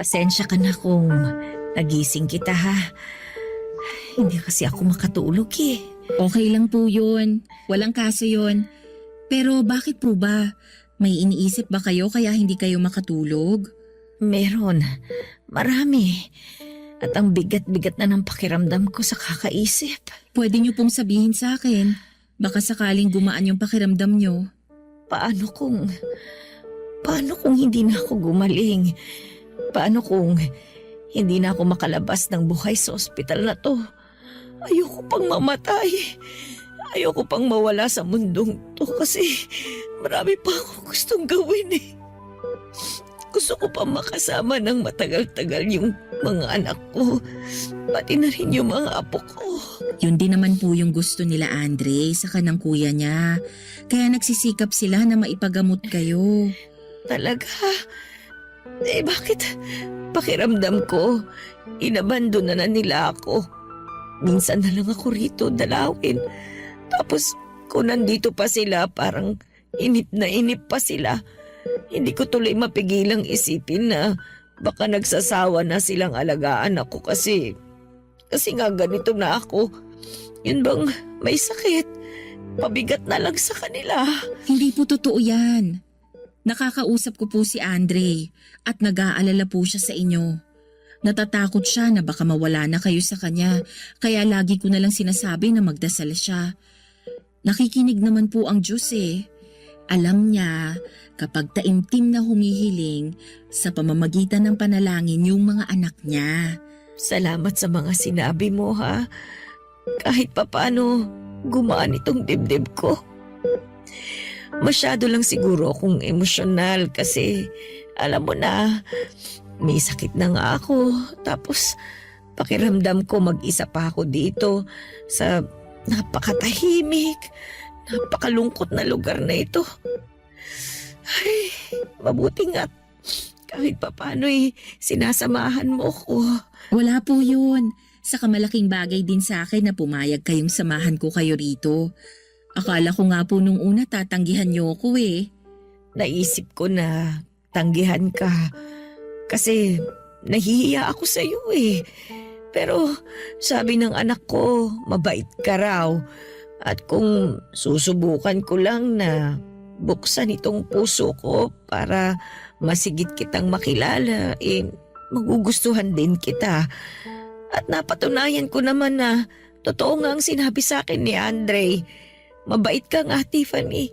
F: Pasensya ka na kung nagising kita ha. Hindi kasi ako makatulog eh.
H: Okay lang po yun. Walang kaso yun. Pero bakit po ba? May iniisip ba kayo kaya hindi kayo makatulog?
F: Meron. Marami. At ang bigat-bigat na ng pakiramdam ko sa kakaisip.
H: Pwede niyo pong sabihin sa akin. Baka sakaling gumaan yung pakiramdam niyo.
F: Paano kung hindi na ako gumaling? Paano kung hindi na ako makalabas ng buhay sa ospital na to? Ayoko pang mamatay. Ayoko pang mawala sa mundong to kasi marami pa akong gustong gawin eh. Gusto ko pa makasama ng matagal-tagal yung mga anak ko. Pati na rin yung mga apo ko.
H: Yun din naman po yung gusto nila Andre sa kanang kuya niya. Kaya nagsisikap sila na maipagamot kayo.
F: Talaga? Eh bakit pakiramdam ko inabandon na nila ako? Minsan na lang ako rito dalawin. Tapos kung nandito pa sila parang inip pa sila. Hindi ko tuloy mapigilang isipin na baka nagsasawa na silang alagaan ako kasi nga ganito na ako. Yun bang may sakit? Pabigat na lang sa kanila.
H: Hindi po totoo yan. Nakakausap ko po si Andre at nag-aalala po siya sa inyo. Natatakot siya na baka mawala na kayo sa kanya kaya lagi ko na lang sinasabi na magdasal siya. Nakikinig naman po ang Diyos eh. Alam niya kapag taimtim na humihiling sa pamamagitan ng panalangin yung mga anak niya.
F: Salamat sa mga sinabi mo ha. Kahit papano gumaan itong dibdib ko. Masyado lang siguro akong emosyonal kasi alam mo na may sakit na nga ako. Tapos pakiramdam ko mag-isa pa ako dito sa napakatahimik, napakalungkot na lugar na ito. Ay, mabuti nga kahit papano sinasamahan mo ko.
H: Wala po yun. Saka malaking bagay din sa akin na pumayag kayong samahan ko kayo rito. Akala ko nga po nung una tatanggihan niyo ako eh.
F: Naisip ko na tanggihan ka kasi nahihiya ako sa iyo eh. Pero sabi ng anak ko, mabait ka raw. At kung susubukan ko lang na buksan itong puso ko para masigit kitang makilala, magugustuhan din kita. At napatunayan ko naman na totoo nga ang sinabi sa akin ni Andre. Mabait ka nga, Tiffany.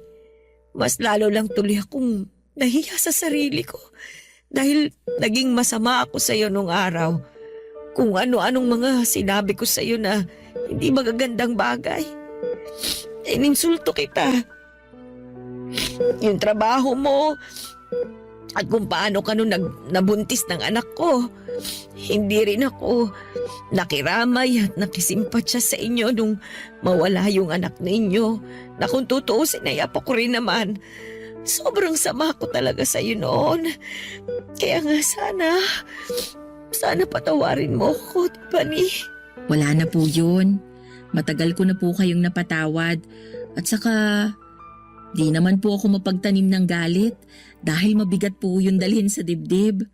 F: Mas lalo lang tuloy akong nahiya sa sarili ko dahil naging masama ako sa iyo nung araw. Kung ano-anong mga sinabi ko sa iyo na hindi magagandang bagay. Ininsulto kita. Yung trabaho mo at kung paano ka nung nabuntis ng anak ko. Hindi rin ako nakiramay at nakisimpatya sa inyo nung mawala yung anak ninyo. Na kung tutuusin ay apo ko rin naman. Sobrang sama ko talaga sa iyo noon. Kaya nga sana patawarin mo ko, Tiffany.
H: Wala na po yun. Matagal ko na po kayong napatawad. At saka, di naman po ako mapagtanim ng galit dahil mabigat po yung dalhin sa dibdib.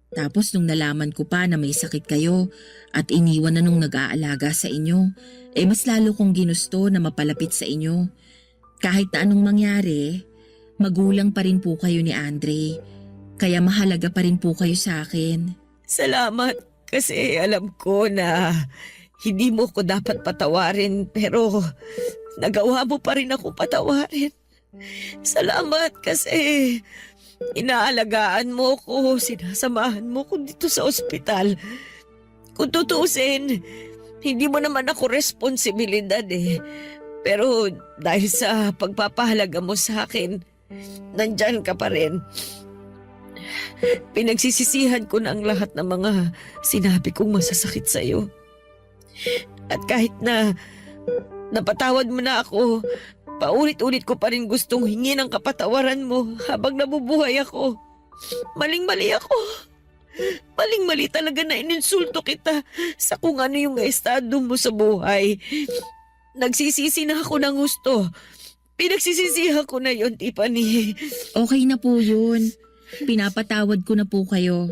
H: Tapos nung nalaman ko pa na may sakit kayo at iniwan na nung nag-aalaga sa inyo, mas lalo kong ginusto na mapalapit sa inyo. Kahit na anong mangyari, magulang pa rin po kayo ni Andre. Kaya mahalaga pa rin po kayo sa akin.
F: Salamat kasi alam ko na hindi mo ko dapat patawarin pero nagawa mo pa rin ako patawarin. Salamat kasi inaalagaan mo ko, sinasamahan mo ko dito sa ospital. Kung tutuusin, hindi mo naman ako responsibilidad Pero dahil sa pagpapahalaga mo sa akin, nandyan ka pa rin. Pinagsisisihan ko na ang lahat ng mga sinabi kong masasakit sa'yo. At kahit na napatawad mo na ako, paulit-ulit ko pa rin gustong hingi ng kapatawaran mo habang nabubuhay ako. Maling-mali ako. Maling-mali talaga na ininsulto kita sa kung ano yung estado mo sa buhay. Nagsisisi na ako ng gusto. Pinagsisisihan ko na yon, Tiffany.
H: Okay na po yun. Pinapatawad ko na po kayo.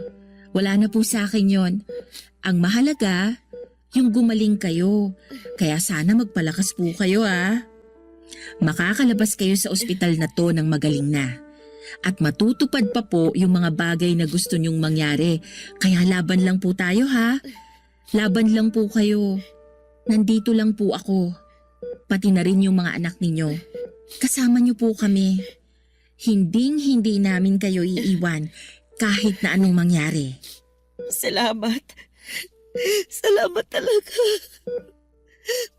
H: Wala na po sa akin yon. Ang mahalaga, yung gumaling kayo. Kaya sana magpalakas po kayo Makakalabas kayo sa ospital na to ng magaling na. At matutupad pa po yung mga bagay na gusto nyong mangyari. Kaya laban lang po tayo Laban lang po kayo. Nandito lang po ako. Pati na rin yung mga anak ninyo. Kasama niyo po kami. Hinding-hindi namin kayo iiwan kahit na anong mangyari.
F: Salamat. Salamat talaga.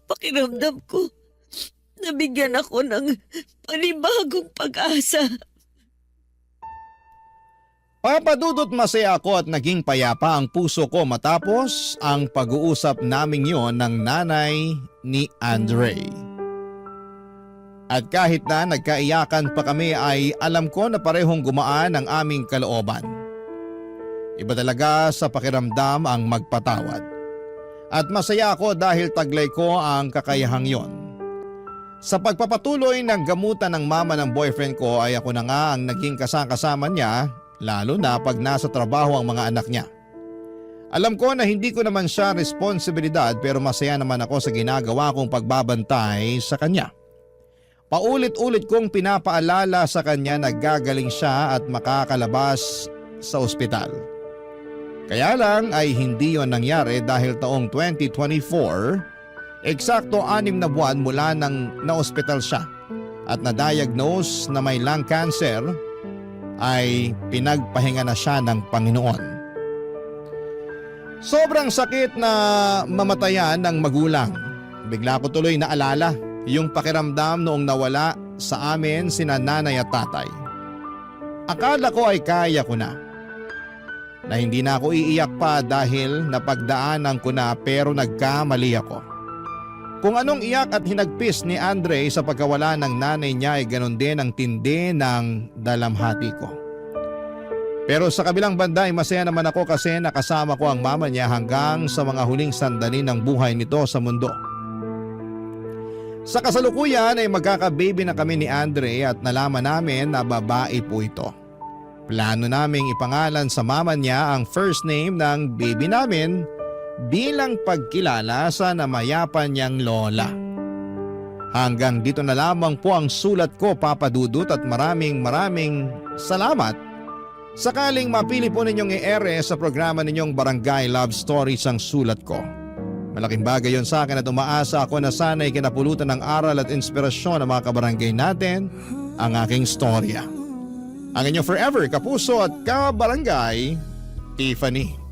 F: Pakiramdam ko, nabigyan ako ng panibagong pag-asa.
A: Papadudot masaya ako at naging payapa ang puso ko matapos ang pag-uusap naming yon ng nanay ni Andre. At kahit na nagkaiyakan pa kami ay alam ko na parehong gumaan ang aming kalooban. Iba talaga sa pakiramdam ang magpatawad. At masaya ako dahil taglay ko ang kakayahang yon. Sa pagpapatuloy ng gamutan ng mama ng boyfriend ko ay ako na nga ang naging kasama niya, lalo na pag nasa trabaho ang mga anak niya. Alam ko na hindi ko naman siya responsibilidad pero masaya naman ako sa ginagawa kong pagbabantay sa kanya. Paulit-ulit kong pinapaalala sa kanya na gagaling siya at makakalabas sa ospital. Kaya lang ay hindi yon nangyari dahil taong 2024, eksakto 6 na buwan mula nang na-ospital siya at na-diagnose na may lung cancer, ay pinagpahinga na siya ng Panginoon. Sobrang sakit na mamatayan ng magulang. Bigla ko tuloy naalala yung pakiramdam noong nawala sa amin sina nanay at tatay. Akala ko ay kaya ko na hindi na ako iiyak pa dahil napagdaanan ko na pero nagkamali ako. Kung anong iyak at hinagpis ni Andre sa pagkawala ng nanay niya ay ganon din ang tindi ng dalamhati ko. Pero sa kabilang banda ay masaya naman ako kasi nakasama ko ang mama niya hanggang sa mga huling sandali ng buhay nito sa mundo. Sa kasalukuyan ay magkaka-baby na kami ni Andre at nalaman namin na babae po ito. Plano naming ipangalan sa mama niya ang first name ng baby namin bilang pagkilala sa namayapan niyang lola. Hanggang dito na lamang po ang sulat ko, Papa Dudut, at maraming salamat. Sakaling mapili po ninyong i-ere sa programa ninyong Barangay Love Stories ang sulat ko. Malaking bagay yon sa akin at umaasa ako na sana'y kinapulutan ng aral at inspirasyon ng mga kabarangay natin ang aking storya. Ang inyong forever kapuso at kabarangay, Tiffany.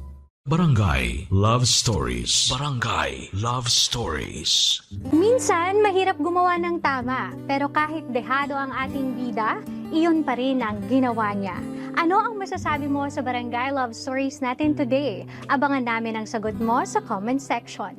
E: Barangay Love Stories. Barangay Love Stories.
I: Minsan, mahirap gumawa ng tama, pero kahit dehado ang ating bida, iyon pa rin ang ginawa niya. Ano ang masasabi mo sa Barangay Love Stories natin today? Abangan namin ang sagot mo sa comment section.